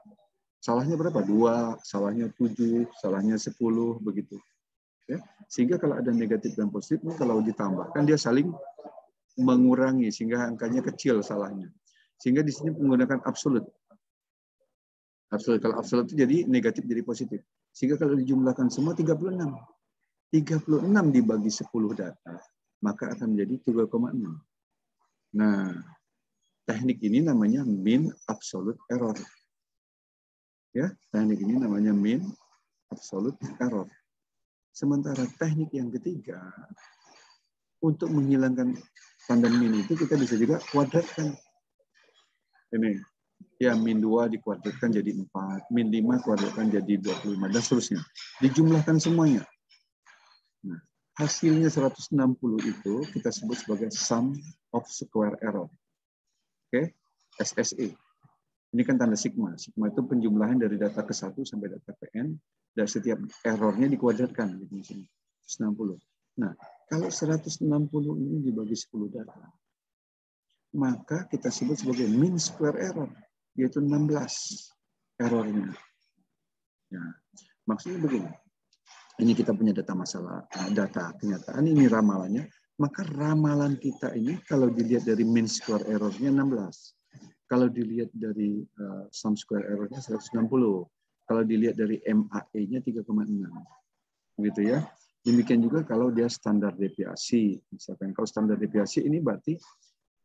A: Salahnya berapa? 2, salahnya 7, salahnya 10, begitu. Ya. Sehingga kalau ada negatif dan positif, kalau ditambahkan dia saling mengurangi sehingga angkanya kecil salahnya. Sehingga di sini menggunakan absolut. Absolut. Kalau absolut itu jadi negatif jadi positif. Sehingga kalau dijumlahkan semua 36. 36 dibagi 10 data, maka akan menjadi 3,6. Nah, teknik ini namanya mean absolute error. Ya, teknik ini namanya mean absolute error. Sementara teknik yang ketiga, untuk menghilangkan tanda mean itu kita bisa juga kuadratkan. Ini, ya min 2 dikuadratkan jadi 4, min 5 kuadratkan jadi 25, dan seterusnya. Dijumlahkan semuanya. Nah, hasilnya 160 itu kita sebut sebagai sum of square error. Oke, SSE. Ini kan tanda sigma. Sigma itu penjumlahan dari data ke 1 sampai data ke n, dan setiap errornya dikuadratkan. Gitu, 160. Nah, kalau 160 ini dibagi 10 data, maka kita sebut sebagai mean square error, yaitu 16 errornya. Ya, maksudnya begini. Ini kita punya data masalah, data kenyataan, ini ramalannya. Maka ramalan kita ini kalau dilihat dari mean square errornya 16. Kalau dilihat dari sum square errornya 160. Kalau dilihat dari MAE-nya 3,6. Begitu ya. Demikian juga kalau dia standar deviasi. Misalkan kalau standar deviasi ini berarti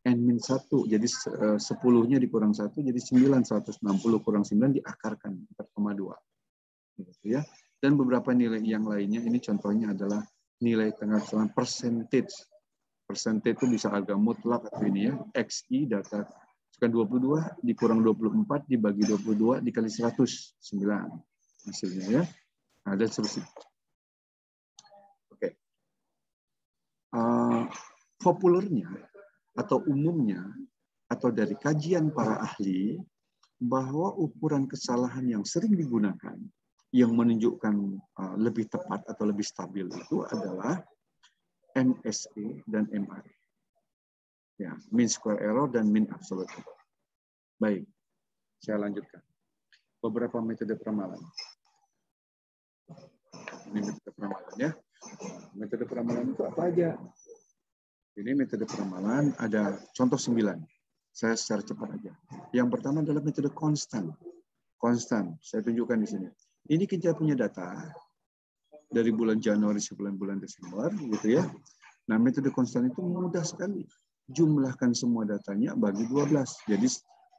A: N-1, jadi 10-nya dikurang 1, jadi 9, 160 kurang 9 diakarkan 4,2. Gitu ya. Dan beberapa nilai yang lainnya, ini contohnya adalah nilai tengah kesalahan percentage. Percentage itu bisa agak mutlak atau ini ya. XI data 22 dikurang 24 dibagi 22 dikali 100, 9 hasilnya ya. Nah, dan seterusnya. Oke. Populernya atau umumnya atau dari kajian para ahli, bahwa ukuran kesalahan yang sering digunakan yang menunjukkan lebih tepat atau lebih stabil itu adalah MSE dan MRE. Ya, mean square error dan mean absolute error. Baik, saya lanjutkan. Beberapa metode peramalan. Ini metode peramalan ya. Metode peramalan itu apa aja? Ini metode peramalan ada contoh 9. Saya secara cepat aja. Yang pertama adalah metode konstan. Konstan, saya tunjukkan di sini. Ini kita punya data dari bulan Januari sampai bulan Desember, gitu ya. Nah, metode konstan itu mudah sekali. Jumlahkan semua datanya bagi 12. Jadi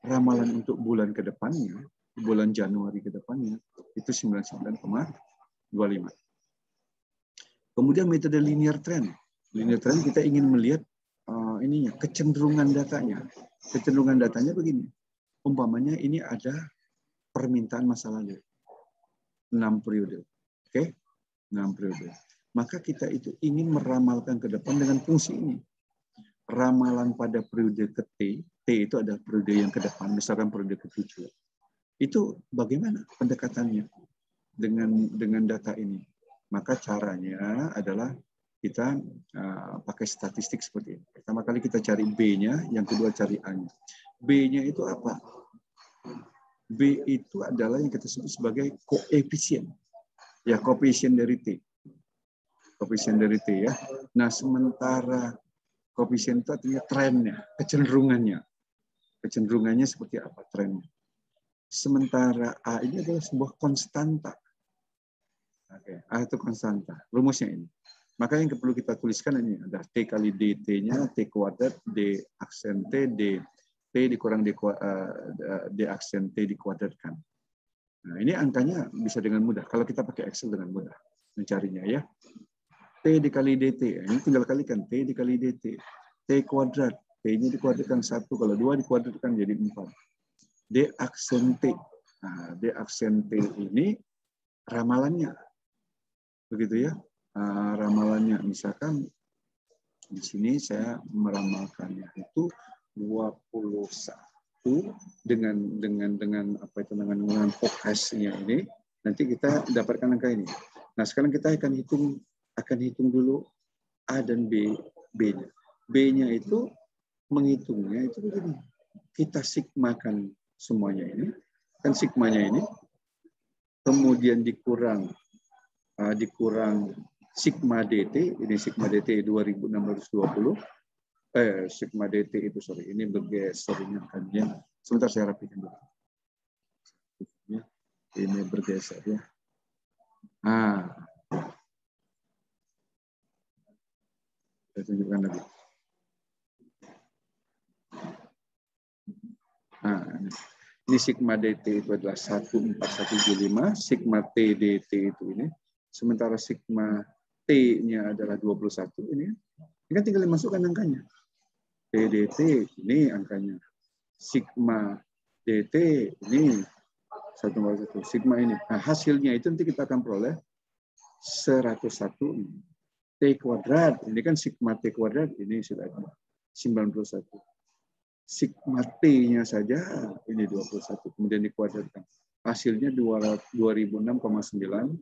A: ramalan untuk bulan ke depannya, bulan Januari ke depannya, itu 99,25. Kemudian metode linear trend. Linear trend kita ingin melihat ininya kecenderungan datanya. Kecenderungan datanya begini. Umpamanya ini ada permintaan masa lalu. 6 periode. Oke? 6 periode. Maka kita itu ingin meramalkan ke depan dengan fungsi ini. Ramalan pada periode ke T itu adalah periode yang ke depan, misalkan periode ke-7. Itu bagaimana pendekatannya dengan data ini? Maka caranya adalah kita pakai statistik seperti ini. Pertama kali kita cari B-nya, yang kedua cari A-nya. B-nya itu apa? B itu adalah yang kita sebut sebagai koefisien. Ya, koefisien dari T. Koefisien dari T ya. Nah, sementara koefisien itu artinya trennya, kecenderungannya. Kecenderungannya seperti apa trennya. Sementara A ini adalah sebuah konstanta. Oke, A itu konstanta. Rumusnya ini. Maka yang perlu kita tuliskan ini ada T kali DT-nya, T kuadrat, D aksen T, D dikurang D aksen T dikuadratkan. Nah, ini angkanya bisa dengan mudah. Kalau kita pakai Excel dengan mudah mencarinya ya. T dikali DT, ini tinggal kalikan T dikali DT. T kuadrat, T-nya dikuadratkan 1, kalau 2 dikuadratkan jadi 4. D aksen T. Nah, D aksen T ini ramalannya. Begitu ya. Ramalannya misalkan di sini saya meramalkannya itu 21 dengan apa itu dengan forecast-nya ini nanti kita dapatkan angka ini. Nah, sekarang kita akan hitung dulu A dan B-nya. B-nya itu menghitungnya itu begini. Kita sigmakan semuanya ini. Kan sigmanya ini. Kemudian dikurang sigma DT. Ini sigma DT 2620. Sigma DT itu, ini bergeser angkanya. Sebentar saya rapikan dulu. Ini bergeser ya. Saya tunjukkan lagi. Ini sigma DT itu adalah 14175, sigma T DT itu ini. Sementara sigma T-nya adalah 21 ini. Ini kan tinggal dimasukkan angkanya. T DT ini angkanya. Sigma DT ini 1,1. Sigma ini. Nah, hasilnya itu nanti kita akan peroleh 101 T kuadrat. Ini kan sigma T kuadrat ini sudah ada 91. Sigma T-nya saja ini 21, kemudian dikuadratkan. Hasilnya 2006,9.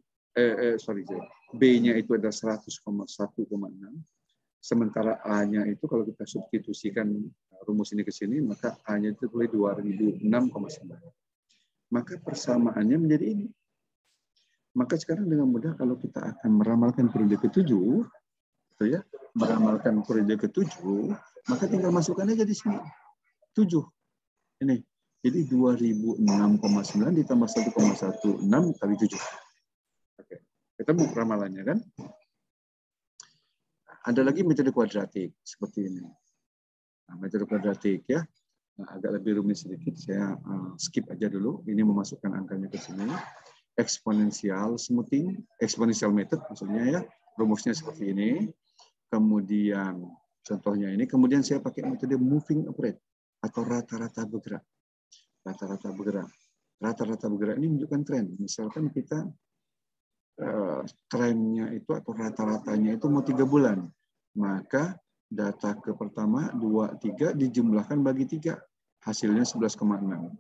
A: B-nya itu ada 100,1,6. Sementara A-nya itu kalau kita substitusikan rumus ini ke sini, maka A-nya itu boleh 2006,9. Maka persamaannya menjadi ini. Maka sekarang dengan mudah kalau kita akan meramalkan periode ke-7, ya, meramalkan periode ke-7, maka tinggal masukkan aja di sini. 7. Ini. Jadi 2006,9 ditambah 1,16 kali 7. Oke. Ketemu ramalannya kan? Ada lagi metode kuadratik seperti ini. Nah, metode kuadratik ya. Nah, agak lebih rumit sedikit. Saya skip aja dulu. Ini memasukkan angkanya ke sini. Exponential smoothing, exponential method maksudnya ya. Rumusnya seperti ini. Kemudian contohnya ini. Kemudian saya pakai metode moving average atau rata-rata bergerak. Rata-rata bergerak. Rata-rata bergerak ini menunjukkan tren. Misalkan kita trennya itu atau rata-ratanya itu mau 3 bulan. Maka data ke pertama, 2, 3 dijumlahkan bagi 3. Hasilnya 11,6.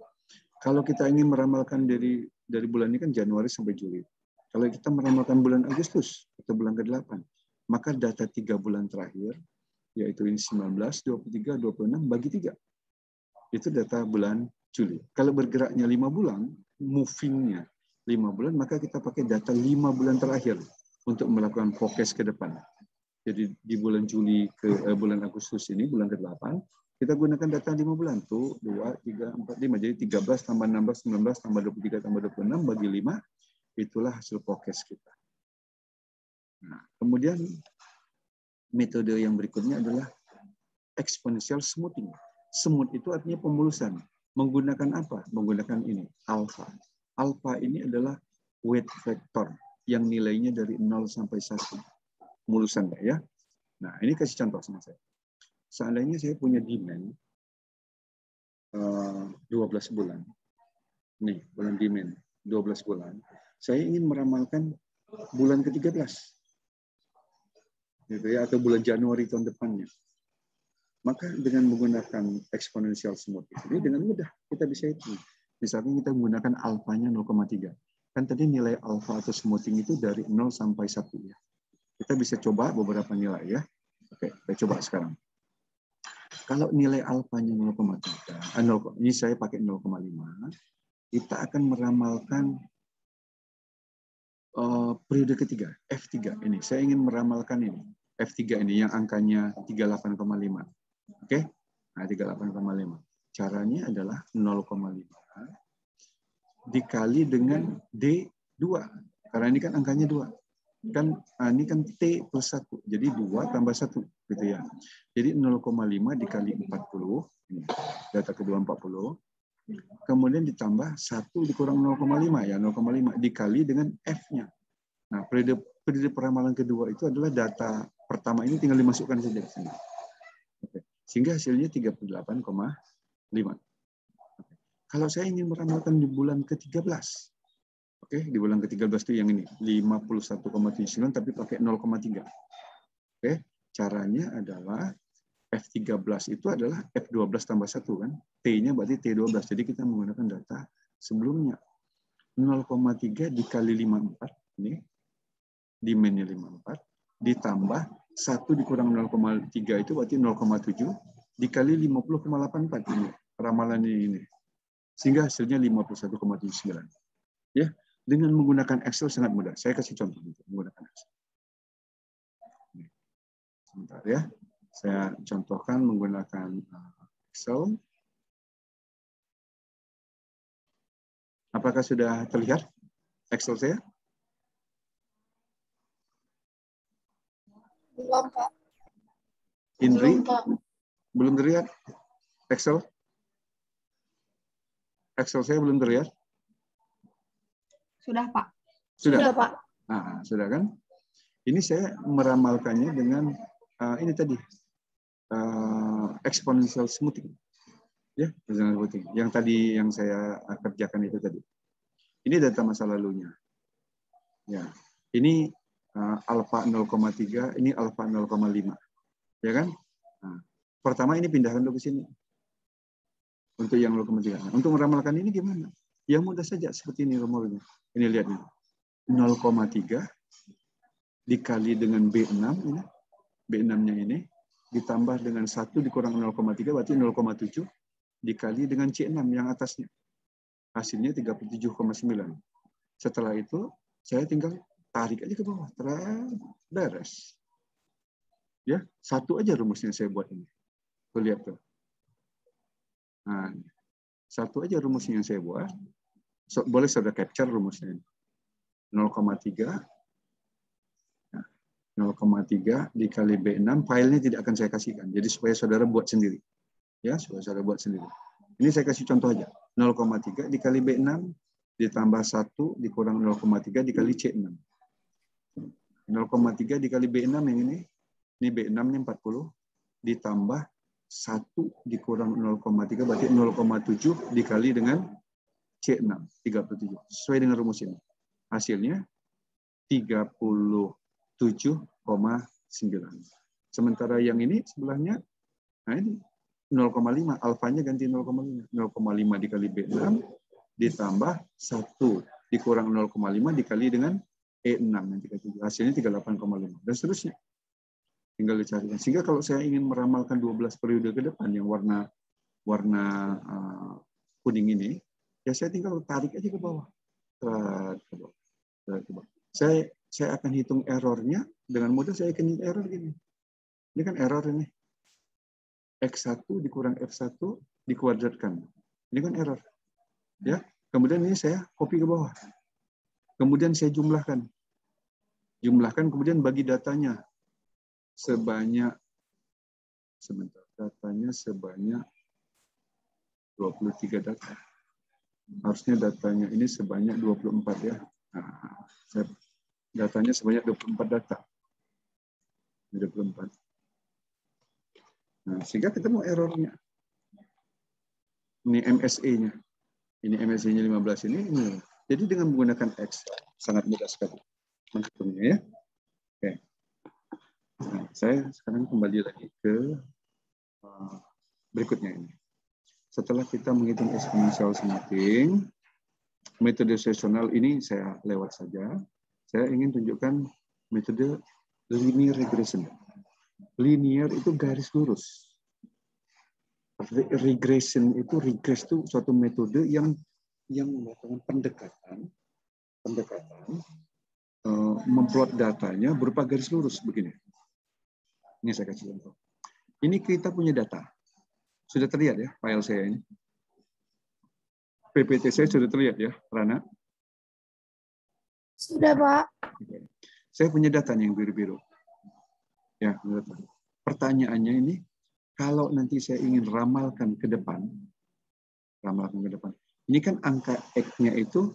A: Kalau kita ingin meramalkan dari bulan ini kan Januari sampai Juli. Kalau kita meramalkan bulan Agustus atau bulan ke-8, maka data 3 bulan terakhir, yaitu ini 19, 23, 26, bagi 3. Itu data bulan Juli. Kalau bergeraknya 5 bulan, movingnya 5 bulan, maka kita pakai data 5 bulan terakhir untuk melakukan forecast ke depan. Jadi di bulan Juli ke bulan Agustus ini, bulan ke-8, kita gunakan data 5 bulan. Tuh, 2, 3, 4, 5. Jadi 13 tambah 16, 19, tambah 23, tambah 26, bagi 5. Itulah hasil forecast kita. Nah, kemudian metode yang berikutnya adalah exponential smoothing. Smooth itu artinya pemulusan. Menggunakan apa? Menggunakan ini, alpha. Alpha ini adalah weight factor yang nilainya dari 0 sampai 1. Mulusan, ya. Nah, ini kasih contoh sama saya. Seandainya saya punya demand 12 bulan. Nih, bulan demand 12 bulan. Saya ingin meramalkan bulan ke-13. Gitu ya, atau bulan Januari tahun depannya. Maka dengan menggunakan exponential smooth ini dengan mudah kita bisa hitung. Misalnya kita menggunakan alfanya 0,3. Kan tadi nilai alfa atau smoothing itu dari 0 sampai 1 ya. Kita bisa coba beberapa nilai ya. Oke, kita coba sekarang. Kalau nilai alfanya 0,3, ini saya pakai 0,5, kita akan meramalkan periode ketiga, F3 ini. Saya ingin meramalkan ini, F3 ini yang angkanya 38,5. Oke, nah 38,5. Caranya adalah 0,5 dikali dengan D2. Karena ini kan angkanya 2. Kan ini kan T plus 1. Jadi 2 tambah 1 gitu ya. Jadi 0,5 dikali 40, ini data kedua 40. Kemudian ditambah 1 dikurang 0,5 ya, 0,5 dikali dengan F-nya. Nah, periode peramalan kedua itu adalah data pertama ini tinggal dimasukkan saja ke sini. Oke. Sehingga hasilnya 38,5. Kalau saya ingin meramalkan di bulan ke-13, oke, di bulan ke-13 itu yang ini, 51,79 tapi pakai 0,3. Oke, caranya adalah F13 itu adalah F12 tambah 1 kan. T-nya berarti T12. Jadi kita menggunakan data sebelumnya. 0,3 dikali 54 ini. Demand-nya 54 ditambah 1 dikurang 0,3 itu berarti 0,7 dikali 50,84 ini. Ramalan ini. Sehingga hasilnya 51,79. Ya, dengan menggunakan Excel sangat mudah. Saya kasih contoh menggunakan Excel. Sebentar ya. Saya contohkan menggunakan Excel. Apakah sudah terlihat Excel saya?
C: Belum, Pak.
A: Indri?
C: Belum, Pak.
A: Belum terlihat Excel? Excel saya belum terlihat?
D: Sudah, Pak.
A: Sudah,
C: Pak.
A: Nah, sudah kan? Ini saya meramalkannya dengan ini tadi exponential smoothing, ya, exponential smoothing. Yang tadi yang saya kerjakan itu tadi. Ini data masa lalunya. Ya, ini alfa 0,3, ini alfa 0,5, ya kan? Nah, pertama ini pindahkan dulu ke sini. Untuk yang 0,3. Untuk meramalkan ini gimana? Yang mudah saja seperti ini rumusnya. Ini lihat nih. 0,3 dikali dengan B6 ini. B6-nya ini ditambah dengan 1 dikurang 0,3 berarti 0,7 dikali dengan C6 yang atasnya. Hasilnya 37,9. Setelah itu saya tinggal tarik aja ke bawah. Beres. Ya, satu aja rumusnya saya buat ini. Tuh lihat tuh. Nah, satu aja rumusnya yang saya buat. Boleh saudara capture rumusnya. 0,3 0,3 dikali B6, filenya tidak akan saya kasihkan. Jadi supaya saudara buat sendiri. Ya, supaya saudara buat sendiri. Ini saya kasih contoh aja. 0,3 dikali B6 ditambah 1 dikurang 0,3 dikali C6. 0,3 dikali B6 yang ini B6-nya 40 ditambah 1 dikurang 0,3 berarti 0,7 dikali dengan C6, 37. Sesuai dengan rumus ini. Hasilnya 37,9. Sementara yang ini sebelahnya, nah ini 0,5. Alfanya ganti 0,5. 0,5 dikali B6 ditambah 1 dikurang 0,5 dikali dengan E6 yang 37. Hasilnya 38,5 dan seterusnya. Tinggal dicarikan. Sehingga kalau saya ingin meramalkan 12 periode ke depan yang warna kuning ini, ya saya tinggal tarik aja ke bawah. Ke bawah. Saya akan hitung errornya dengan mudah. Saya akan hitung error gini. Ini kan error ini. X1 dikurang F1 dikuadratkan. Ini kan error. Ya. Kemudian ini saya copy ke bawah. Kemudian saya jumlahkan. Kemudian bagi datanya sebanyak 23 data. Harusnya datanya ini sebanyak 24 ya. Nah, datanya sebanyak 24 data. 24. Nah, sehingga ketemu errornya. Ini MSE-nya. Ini MSE-nya 15 ini. Jadi dengan menggunakan X sangat mudah sekali menghitungnya ya. Oke. Nah, saya sekarang kembali lagi ke berikutnya ini. Setelah kita menghitung exponential sampling, metode sesional ini saya lewat saja. Saya ingin tunjukkan metode linear regression. Linear itu garis lurus. Regression itu suatu metode yang melakukan pendekatan memplot datanya berupa garis lurus begini. Ini saya kasih contoh. Ini kita punya data. Sudah terlihat ya file saya ini. PPT saya sudah terlihat ya, Rana?
C: Sudah, Pak.
A: Saya punya data nih yang biru-biru. Ya, data. Pertanyaannya ini, kalau nanti saya ingin ramalkan ke depan, ini kan angka X-nya itu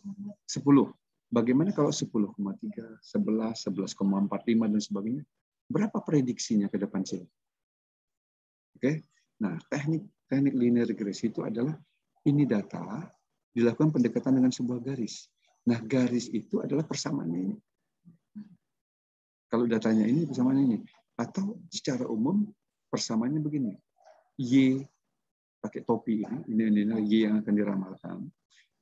A: 10. Bagaimana kalau 10,3, 11, 11,45 dan sebagainya? Berapa prediksinya ke depan sini? Oke. Nah, teknik linear regresi itu adalah ini data dilakukan pendekatan dengan sebuah garis. Nah, garis itu adalah persamaannya ini. Kalau datanya ini persamaan ini. Atau secara umum persamaannya begini. Y pakai topi ini Y yang akan diramalkan.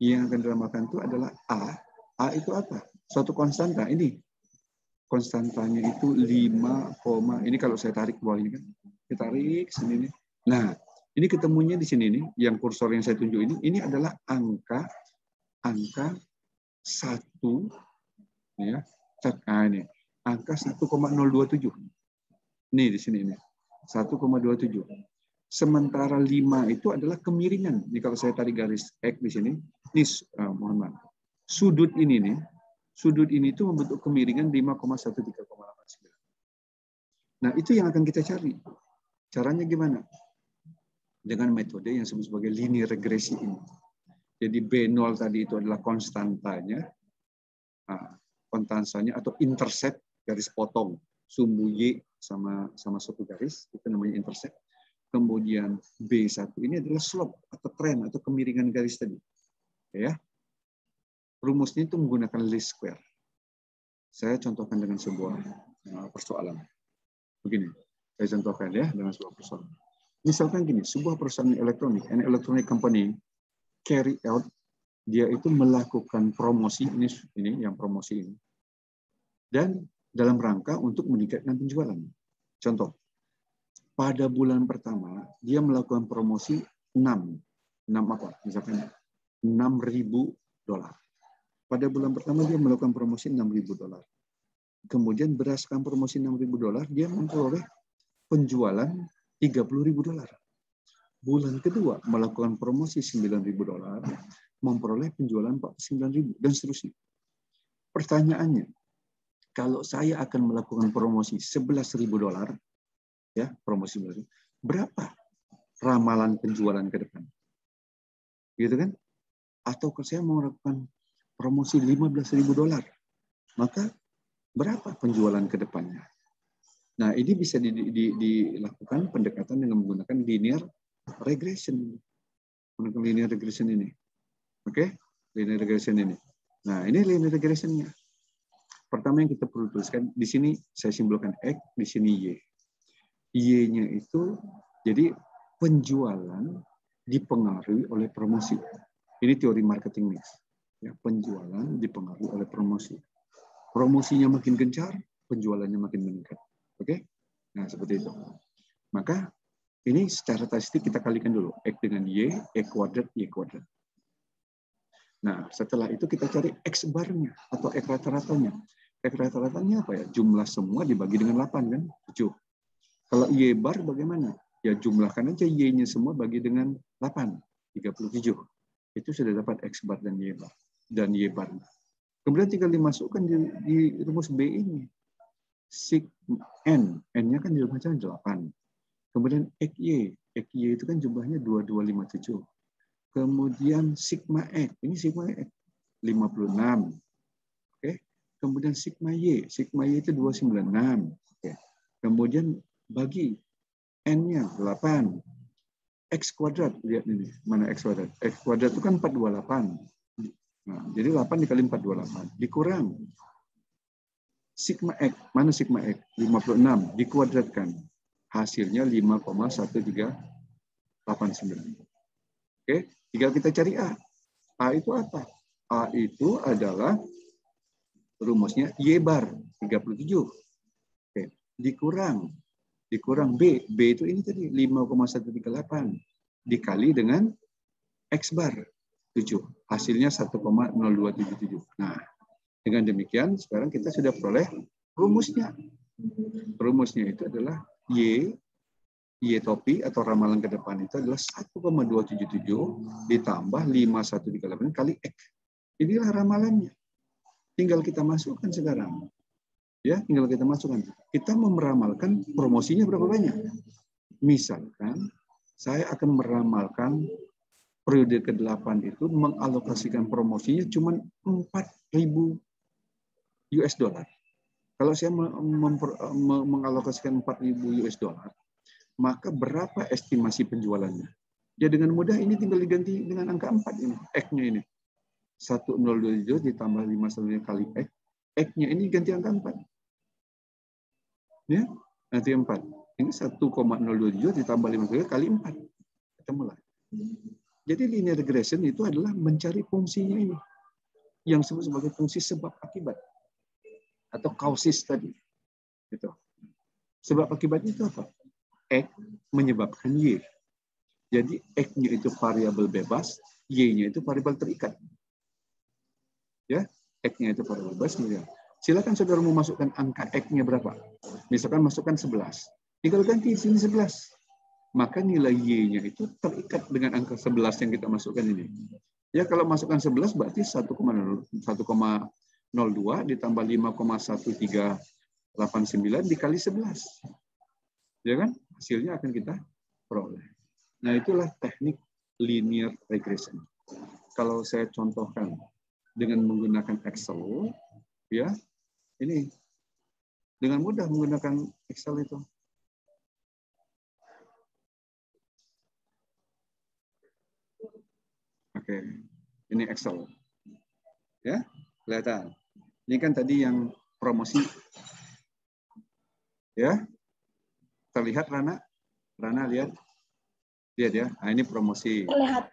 A: Y yang akan diramalkan itu adalah A. A itu apa? Suatu konstanta. Ini konstantanya itu 5, ini kalau saya tarik ke bawah ini kan. Kita tarik sini nih. Nah, ini ketemunya di sini nih, yang kursor yang saya tunjuk ini adalah angka 1 ya. Nah, ini angka 1,027. Nih di sini ini. 1,27. Sementara 5 itu adalah kemiringan. Ini kalau saya tarik garis X di sini, ini mohon maaf. Sudut ini itu membentuk kemiringan 5,13,89. Nah, itu yang akan kita cari. Caranya gimana? Dengan metode yang disebut sebagai linear regresi ini. Jadi B0 tadi itu adalah konstantanya atau intercept garis potong sumbu Y sama satu garis, itu namanya intercept. Kemudian B1 ini adalah slope atau tren atau kemiringan garis tadi. Ya. Rumusnya itu menggunakan least square. Saya contohkan dengan sebuah persoalan. Begini, saya contohkan ya dengan sebuah persoalan. Misalkan gini, sebuah perusahaan elektronik, an electronic company carry out, dia itu melakukan promosi, ini yang promosi ini, dan dalam rangka untuk meningkatkan penjualan. Contoh, pada bulan pertama dia melakukan promosi 6 apa? Misalkan $6.000. Pada bulan pertama dia melakukan promosi $6.000. Kemudian berdasarkan promosi $6.000 dia memperoleh penjualan $30.000. Bulan kedua melakukan promosi $9.000, memperoleh penjualan $49.000 dan seterusnya. Pertanyaannya, kalau saya akan melakukan promosi $11.000, ya promosi berapa ramalan penjualan ke depan? Gitu kan? Atau kalau saya mau melakukan promosi $15.000, maka berapa penjualan ke depannya? Nah, ini bisa dilakukan pendekatan dengan menggunakan linear regression. Menggunakan linear regression ini. Oke? Linear regression ini. Nah, ini linear regression-nya. Pertama yang kita perlu tuliskan, di sini saya simbolkan X, di sini Y. Y-nya itu, jadi penjualan dipengaruhi oleh promosi. Ini teori marketing mix. Ya, penjualan dipengaruhi oleh promosi. Promosinya makin gencar, penjualannya makin meningkat. Oke? Nah, seperti itu. Maka ini secara statistik kita kalikan dulu. X dengan Y, Y kuadrat, Y kuadrat. Nah, setelah itu kita cari X barnya atau X rata-ratanya. X rata-ratanya apa ya? Jumlah semua dibagi dengan 8 kan? 7. Kalau Y bar bagaimana? Ya jumlahkan aja Y-nya semua bagi dengan 8, 37. Itu sudah dapat X bar dan Y bar. Dan Y bar. Kemudian tinggal dimasukkan di rumus B ini. Sigma N. N-nya kan dibaca 8. Kemudian XY. XY itu kan jumlahnya 2257. Kemudian sigma X. Ini sigma X. 56. Oke. Kemudian sigma Y. Sigma Y itu 296. Oke. Kemudian bagi N-nya 8. X kuadrat. Lihat ini. Mana X kuadrat? X kuadrat itu kan 428. Nah, jadi 8 dikali 428. Dikurang. Sigma X. Mana sigma X? 56. Dikuadratkan. Hasilnya 5,1389. Oke. Tinggal kita cari A. A itu apa? A itu adalah rumusnya Y bar. 37. Oke. Dikurang B. B itu ini tadi 5,138 dikali dengan X bar 7. Hasilnya 1,0277. Nah, dengan demikian sekarang kita sudah peroleh rumusnya. Rumusnya itu adalah Y topi atau ramalan ke depan itu adalah 1,277 ditambah 5138 kali X. Inilah ramalannya. Tinggal kita masukkan sekarang. Ya, tinggal kita masukkan. Kita mau meramalkan promosinya berapa banyak. Misalkan, saya akan meramalkan periode ke-8 itu mengalokasikan promosinya cuma 4.000 US dollar. Kalau saya mengalokasikan 4.000 US dollar, maka berapa estimasi penjualannya? Ya dengan mudah ini tinggal diganti dengan angka 4 ini, X-nya ini. 1027 ditambah 51 kali X. X-nya ini ganti angka 4. Ya, nanti 4. Ini 1,027 ditambah 52 kali 4. Ketemulah. Jadi linear regression itu adalah mencari fungsinya ini. Yang disebut sebagai fungsi sebab akibat. Atau kausis tadi. Gitu. Sebab akibatnya itu apa? X menyebabkan Y. Jadi X-nya itu variabel bebas, Y-nya itu variabel terikat. Ya, X-nya itu variabel bebas. Silakan saudara mau masukkan angka X-nya berapa. Misalkan masukkan 11. Tinggal ganti sini 11. Maka nilai Y-nya itu terikat dengan angka 11 yang kita masukkan ini. Ya, kalau masukkan 11 berarti 1,02 ditambah 5,1389 dikali 11. Ya kan? Hasilnya akan kita peroleh. Nah, itulah teknik linear regression. Kalau saya contohkan dengan menggunakan Excel, ya, ini dengan mudah menggunakan Excel itu. Oke, ini Excel. Ya, kelihatan. Ini kan tadi yang promosi. Ya, terlihat Rana? Rana lihat? Lihat ya, nah, ini promosi.
B: Terlihat.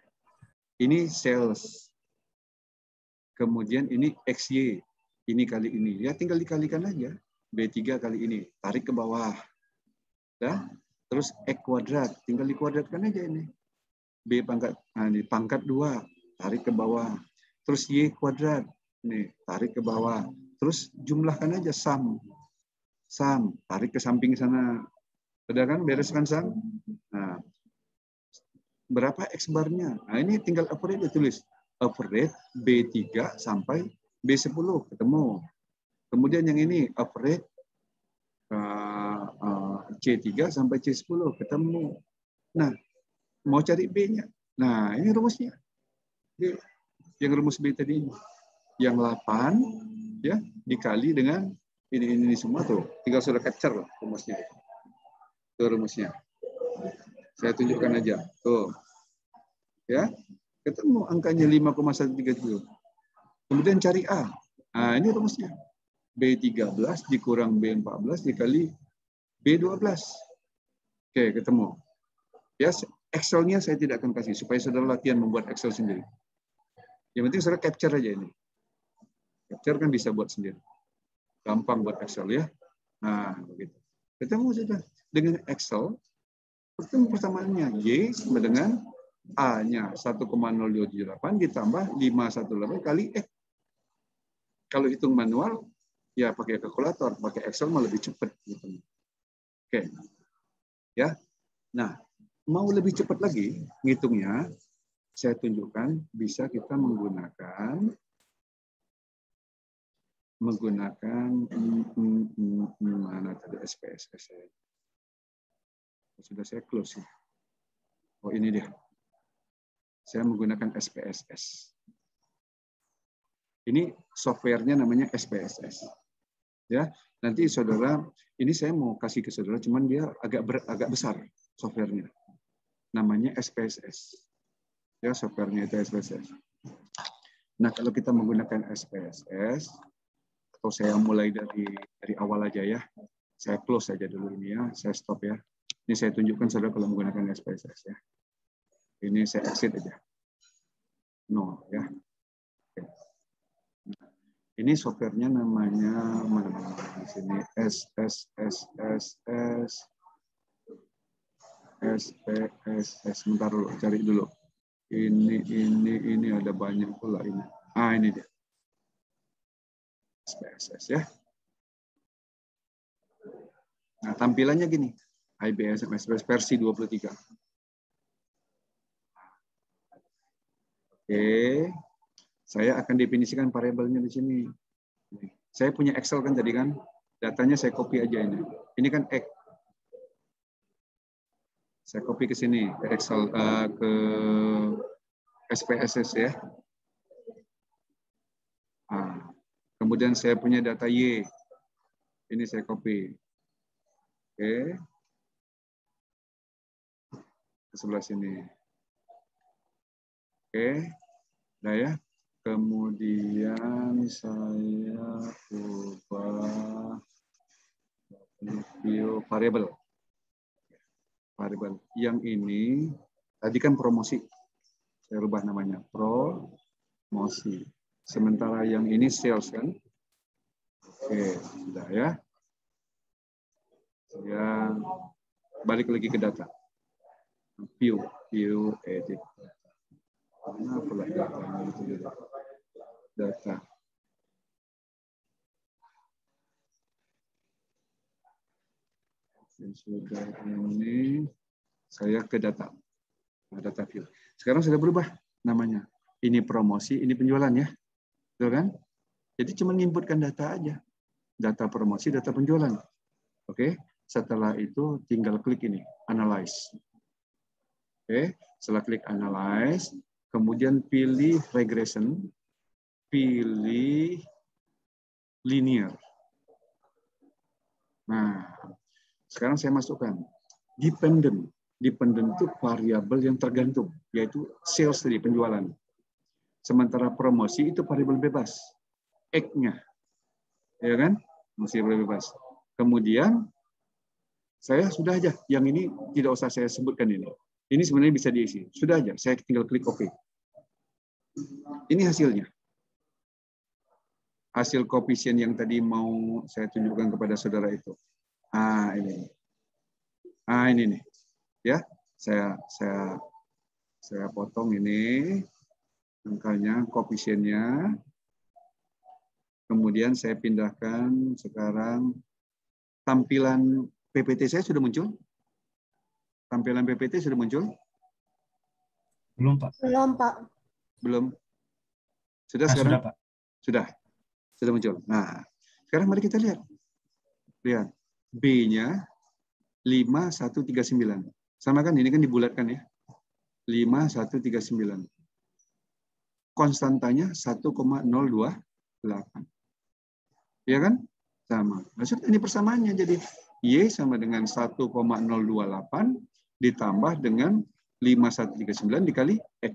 A: Ini sales. Kemudian ini XY. Ini kali ini. Ya, tinggal dikalikan aja. B3 kali ini. Tarik ke bawah. Ya. Terus X kuadrat. Tinggal dikuadratkan aja ini. B pangkat, nah ini pangkat 2. Tarik ke bawah. Terus Y kuadrat. Nih, tarik ke bawah. Terus jumlahkan aja sum. Sum. Tarik ke samping sana. Sudah kan? Bereskan sum. Nah, berapa X barnya? Nah, ini tinggal average ditulis. Average B3 sampai B10 ketemu. Kemudian yang ini average C3 sampai C10 ketemu. Nah, mau cari B-nya. Nah, ini rumusnya. Yang rumus B tadi ini. Yang 8 ya dikali dengan ini semua tuh. Tinggal sudah capture rumusnya. Itu rumusnya. Saya tunjukkan aja. Tuh. Ya. Ketemu angkanya 5,137. Kemudian cari A. Nah, ini rumusnya. B13 dikurang B14 dikali B12. Oke, ketemu. Ya, Excel-nya saya tidak akan kasih supaya saudara latihan membuat Excel sendiri. Yang penting saudara capture aja ini. Capture kan bisa buat sendiri. Gampang buat Excel ya. Nah, begitu. Ketemu sudah dengan Excel. Persamaannya Y sama dengan A-nya 1,0278 ditambah 518 kali X. Kalau hitung manual, ya pakai kalkulator, pakai Excel malah lebih cepat. Gitu. Oke, ya. Nah, mau lebih cepat lagi ngitungnya, saya tunjukkan bisa kita menggunakan mana tadi SPSS saya. Sudah saya close ya. Oh ini dia. Saya menggunakan SPSS. Ini softwarenya namanya SPSS. Ya, nanti saudara, ini saya mau kasih ke saudara, cuman dia agak besar softwarenya. Namanya SPSS. Ya, softwarenya itu SPSS. Nah, kalau kita menggunakan SPSS, atau saya mulai dari awal aja ya. Saya close saja dulu ini ya, saya stop ya. Ini saya tunjukkan saudara kalau menggunakan SPSS ya. Ini saya exit aja. No ya. Ini softwarenya namanya mana di sini SPSS. Sebentar dulu, cari dulu. Ini ada banyak pula ini. Ah ini dia. SPSS ya. Nah tampilannya gini. IBM SPSS versi 23. Oke. Saya akan definisikan variabelnya di sini. Saya punya Excel kan tadi kan, datanya saya copy aja ini. Ini kan X. Saya copy ke sini ke Excel ke SPSS ya. Nah, kemudian saya punya data Y. Ini saya copy. Oke. Ke sebelah sini. Oke. Nah ya. Kemudian saya ubah view variable. Variable yang ini tadi kan promosi. Saya rubah namanya promosi. Sementara yang ini sales kan. Oke, sudah ya. Saya balik lagi ke data. View edit. Mana pula datanya itu data. Sudah ini saya ke data. Nah, data view. Sekarang sudah berubah namanya. Ini promosi, ini penjualan ya. Betul kan? Jadi cuma inputkan data aja. Data promosi, data penjualan. Oke. Setelah itu tinggal klik ini, analyze. Oke. Setelah klik analyze, kemudian pilih regression, pilih linear. Nah, sekarang saya masukkan dependent. Dependent itu variabel yang tergantung, yaitu sales tadi, penjualan. Sementara promosi itu variabel bebas, X-nya, ya kan? Masih bebas. Kemudian saya sudah aja, yang ini tidak usah saya sebutkan ini. Ini sebenarnya bisa diisi. Sudah aja, saya tinggal klik OK. Ini hasilnya. Hasil koefisien yang tadi mau saya tunjukkan kepada saudara itu. Ah, ini. Ah, ini nih. Ya, saya potong ini angkanya, koefisiennya. Kemudian saya pindahkan sekarang tampilan PPT saya sudah muncul. Tampilan PPT sudah muncul?
E: Belum, Pak.
C: Belum, Pak.
A: Belum. Sudah sekarang?
E: Sudah, Pak.
A: Sudah muncul. Nah, sekarang mari kita lihat. Lihat. B-nya 5139. Sama kan? Ini kan dibulatkan ya. 5139. Konstantanya 1,028. Ya kan? Sama. Maksud ini persamaannya jadi Y sama dengan 1,028 ditambah dengan 5139 dikali X.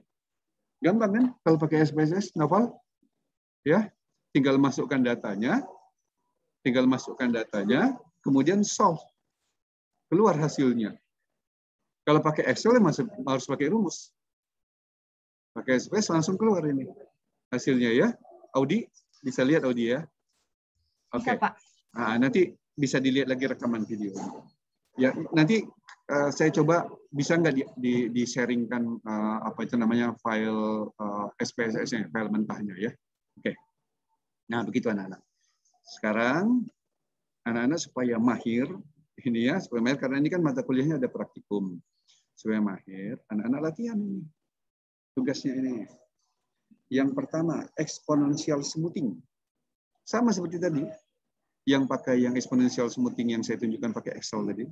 A: Gampang kan? Kalau pakai SPSS, Novel? Ya, tinggal masukkan datanya, kemudian solve. Keluar hasilnya. Kalau pakai Excel harus pakai rumus. Pakai SPSS langsung keluar ini. hasilnya ya. Audi, bisa lihat Audi ya? Oke.
D: Bisa, Pak.
A: Nah, nanti bisa dilihat lagi rekaman video. Ya, nanti saya coba bisa nggak di-sharingkan apa itu namanya file SPSS-nya, file mentahnya ya. Oke. Nah, begitu anak-anak. Sekarang anak-anak supaya mahir ini ya, supaya mahir karena ini kan mata kuliahnya ada praktikum. Supaya mahir, anak-anak latihan ini. Tugasnya ini. Yang pertama, exponential smoothing. Sama seperti tadi, yang pakai yang exponential smoothing yang saya tunjukkan pakai Excel tadi.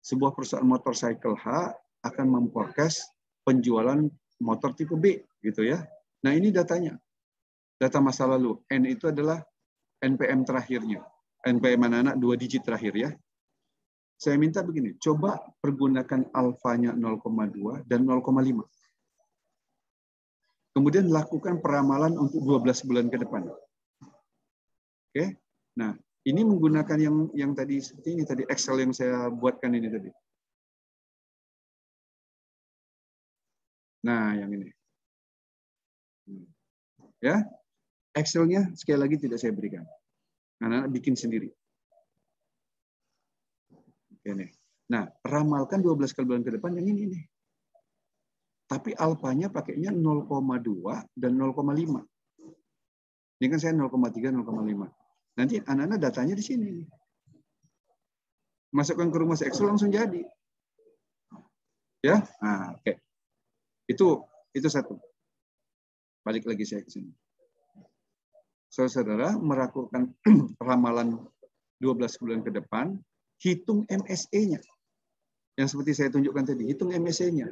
A: Sebuah perusahaan motorcycle H akan memforecast penjualan motor tipe B, gitu ya. Nah, ini datanya. Data masa lalu. N itu adalah NPM terakhirnya. NPM anak-anak 2 digit terakhir ya. Saya minta begini, coba pergunakan alfanya 0,2 dan 0,5. Kemudian lakukan peramalan untuk 12 bulan ke depan. Oke. Nah, ini menggunakan yang tadi seperti ini tadi Excel yang saya buatkan ini tadi. Nah, yang ini. Ya. Excel-nya sekali lagi tidak saya berikan. Anak-anak bikin sendiri. Oke nih. Nah, ramalkan 12 kali bulan ke depan yang ini nih. Tapi alfanya pakainya 0,2 dan 0,5. Ini kan saya 0,3, 0,5. Nanti anak-anak datanya di sini. Masukkan ke rumus Excel langsung jadi. Ya, nah, oke. Itu satu. Balik lagi saya ke sini. Saudara melakukan ramalan 12 bulan ke depan, hitung MSE-nya. Yang seperti saya tunjukkan tadi, hitung MSE-nya.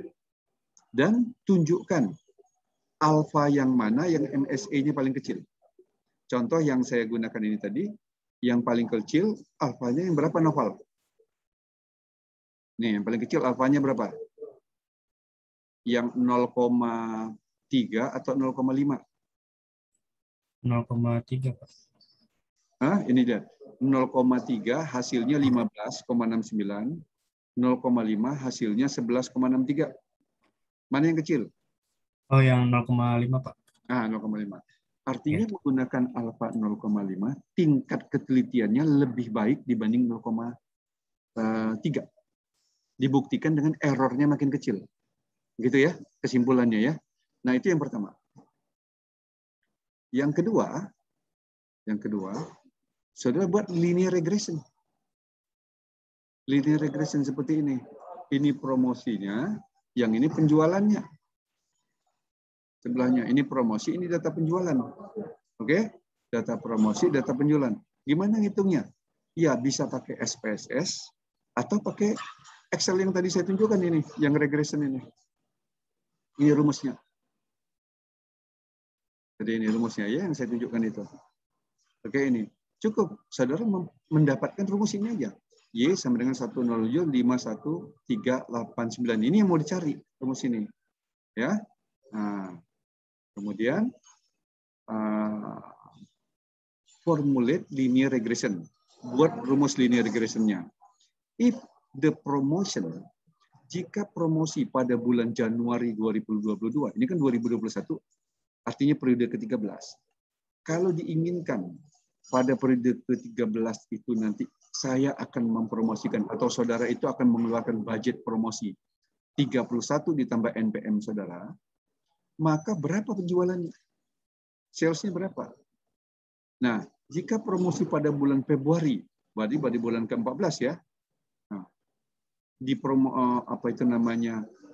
A: Dan tunjukkan alfa yang mana yang MSE-nya paling kecil. Contoh yang saya gunakan ini tadi, yang paling kecil alfanya yang berapa, Noval? Nih, yang paling kecil alfanya berapa? Yang 0,3 atau 0,5?
E: 0,3, Pak.
A: Hah, ini dia. 0,3 hasilnya 15,69, 0,5 hasilnya 11,63. Mana yang kecil?
E: Oh, yang 0,5, Pak.
A: Ah, 0,5. Artinya menggunakan alfa 0,5, tingkat ketelitiannya lebih baik dibanding 0,3. Dibuktikan dengan errornya makin kecil. Gitu ya, kesimpulannya ya. Nah, itu yang pertama. Yang kedua, saudara buat linear regression. Linear regression seperti ini. Ini promosinya, yang ini penjualannya. Sebelahnya, ini promosi, ini data penjualan. Oke? Data promosi, data penjualan. Gimana ngitungnya? Ya, bisa pakai SPSS atau pakai Excel yang tadi saya tunjukkan ini, yang regression ini. Ini rumusnya. Jadi ini rumusnya ya yang saya tunjukkan itu. Oke, ini. Cukup. Saudara mendapatkan rumus ini aja. Y sama dengan 107513889. Ini yang mau dicari, rumus ini. Ya. Nah, kemudian formulate linear regression. Buat rumus linear regression-nya. If the promotion, jika promosi pada bulan Januari 2022, ini kan 2021, artinya periode ke-13. Kalau diinginkan pada periode ke-13 itu nanti saya akan mempromosikan atau saudara itu akan mengeluarkan budget promosi 31 ditambah NPM saudara, maka berapa penjualannya? Salesnya berapa? Nah, jika promosi pada bulan Februari, berarti pada bulan ke-14 ya, nah, di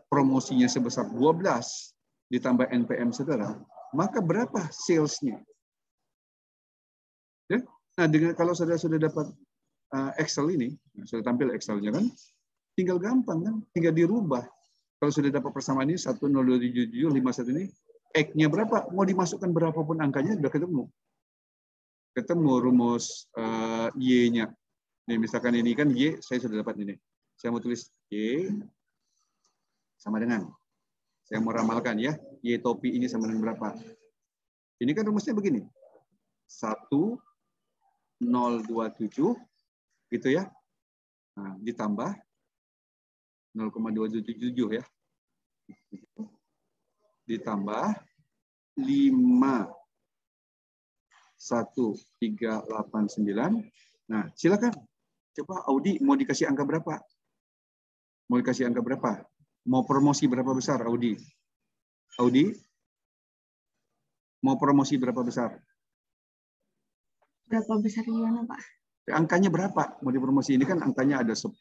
A: promosinya sebesar 12 ditambah NPM saudara, maka berapa salesnya? Ya? Nah, kalau saudara sudah dapat Excel ini, sudah tampil Excel-nya kan, tinggal gampang kan, tinggal dirubah. Kalau sudah dapat persamaan ini 1027751 ini, X-nya berapa? Mau dimasukkan berapapun angkanya sudah ketemu. Ketemu rumus Y-nya. Nih, misalkan ini kan Y, saya sudah dapat ini. Saya mau tulis Y sama dengan, saya mau ramalkan ya, Y topi ini sama dengan berapa? Ini kan rumusnya begini. 1027 gitu ya. Nah, ditambah 0,277 ya. Ditambah 51389. Nah, silakan. Coba Audi mau dikasih angka berapa? Mau dikasih angka berapa? Mau promosi berapa besar Audi? Audi? Mau promosi berapa besar?
C: Berapa besar gimana, Pak?
A: Angkanya berapa? Mau dipromosi ini kan angkanya ada 10.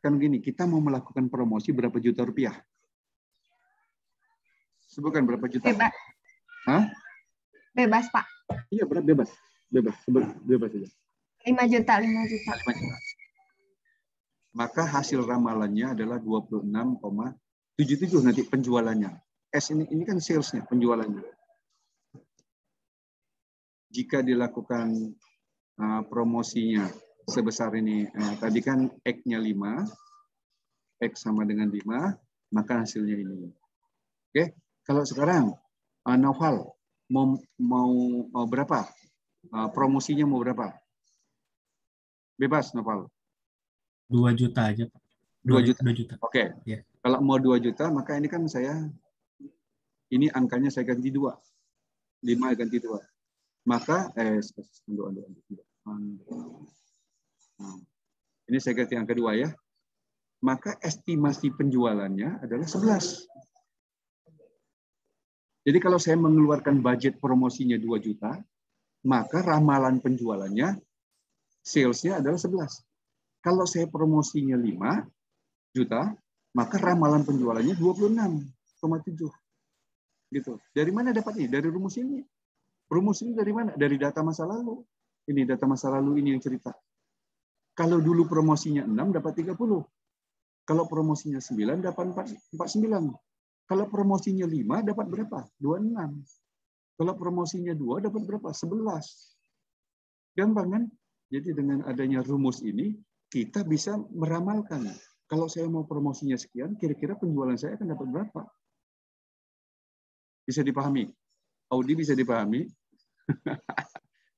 A: Kan gini, kita mau melakukan promosi berapa juta rupiah? Sebutkan berapa juta?
C: Bebas.
A: Hah?
C: Bebas, Pak.
A: Iya, bebas. Bebas saja.
C: 5 juta, 5 juta.
A: 5 juta. Maka hasil ramalannya adalah 26,77 nanti penjualannya. Ini kan salesnya, penjualannya. Jika dilakukan promosinya sebesar ini, tadi kan X-nya 5, X sama dengan 5, maka hasilnya ini. Oke, kalau sekarang Naufal mau berapa? Promosinya mau berapa? Bebas, Naufal.
E: 2 juta aja, Pak.
A: 2 juta.
E: 2 juta.
A: Oke.
E: Ya.
A: Kalau mau 2 juta, maka ini kan ini angkanya saya ganti 2. 5 ganti 2. Maka, ini saya ganti angka 2 ya. Maka estimasi penjualannya adalah 11. Jadi kalau saya mengeluarkan budget promosinya 2 juta, maka ramalan penjualannya, salesnya adalah 11. Kalau saya promosinya 5 juta, maka ramalan penjualannya 26,7. Gitu. Dari mana dapat ini? Dari rumus ini. Rumus ini dari mana? Dari data masa lalu. Ini data masa lalu ini yang cerita. Kalau dulu promosinya 6 dapat 30. Kalau promosinya 9 dapat 49. Kalau promosinya 5 dapat berapa? 26. Kalau promosinya 2 dapat berapa? 11. Gampang kan? Jadi dengan adanya rumus ini, kita bisa meramalkan. Kalau saya mau promosinya sekian, kira-kira penjualan saya akan dapat berapa? Bisa dipahami? Audi bisa dipahami?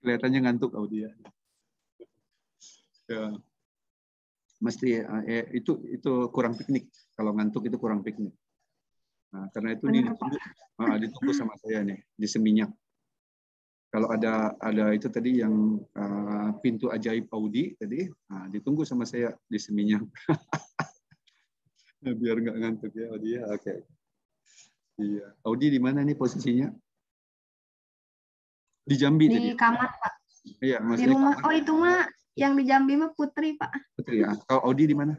A: Kelihatannya ngantuk Audi ya. Ya. Mesti itu kurang piknik. Kalau ngantuk itu kurang piknik. Nah, karena itu ditunggu sama saya nih di Seminyak. Kalau ada itu tadi yang pintu ajaib Audi tadi, ditunggu sama saya di Seminyak. Biar nggak ngantuk ya Audi ya. Oke. Iya. Audi di mana nih posisinya? Di Jambi
C: Di
A: tadi.
C: kamar, Pak.
A: Iya,
C: Di rumah. Oh, itu mah yang di Jambi mah Putri, Pak.
A: Putri ya. Kalau Audi di mana?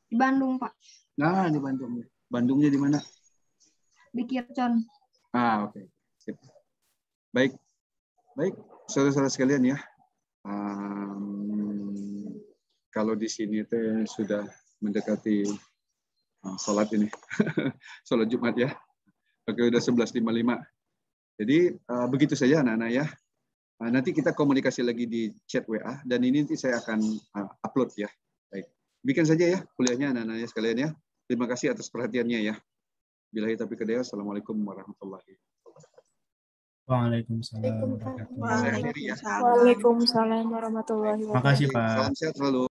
C: Di Bandung, Pak.
A: Nah, di Bandung. Bandungnya di mana?
C: Di Kircon.
A: Oke. Sip. Baik, saudara-saudara sekalian ya. Kalau di sini teh sudah mendekati sholat ini, sholat Jumat ya. Oke, udah 11.55. Jadi begitu saja anak-anak ya. Nanti kita komunikasi lagi di chat WA dan ini nanti saya akan upload ya. Baik, bikin saja ya kuliahnya anak-anaknya sekalian ya. Terima kasih atas perhatiannya ya. Billahi taufiq hidayah. Assalamualaikum warahmatullahi wabarakatuh.
E: Waalaikumsalam warahmatullahi wabarakatuh.
C: Waalaikumsalam.
B: Waalaikumsalam warahmatullahi wabarakatuh.
E: Makasih, Pak.
A: Salam sehat selalu.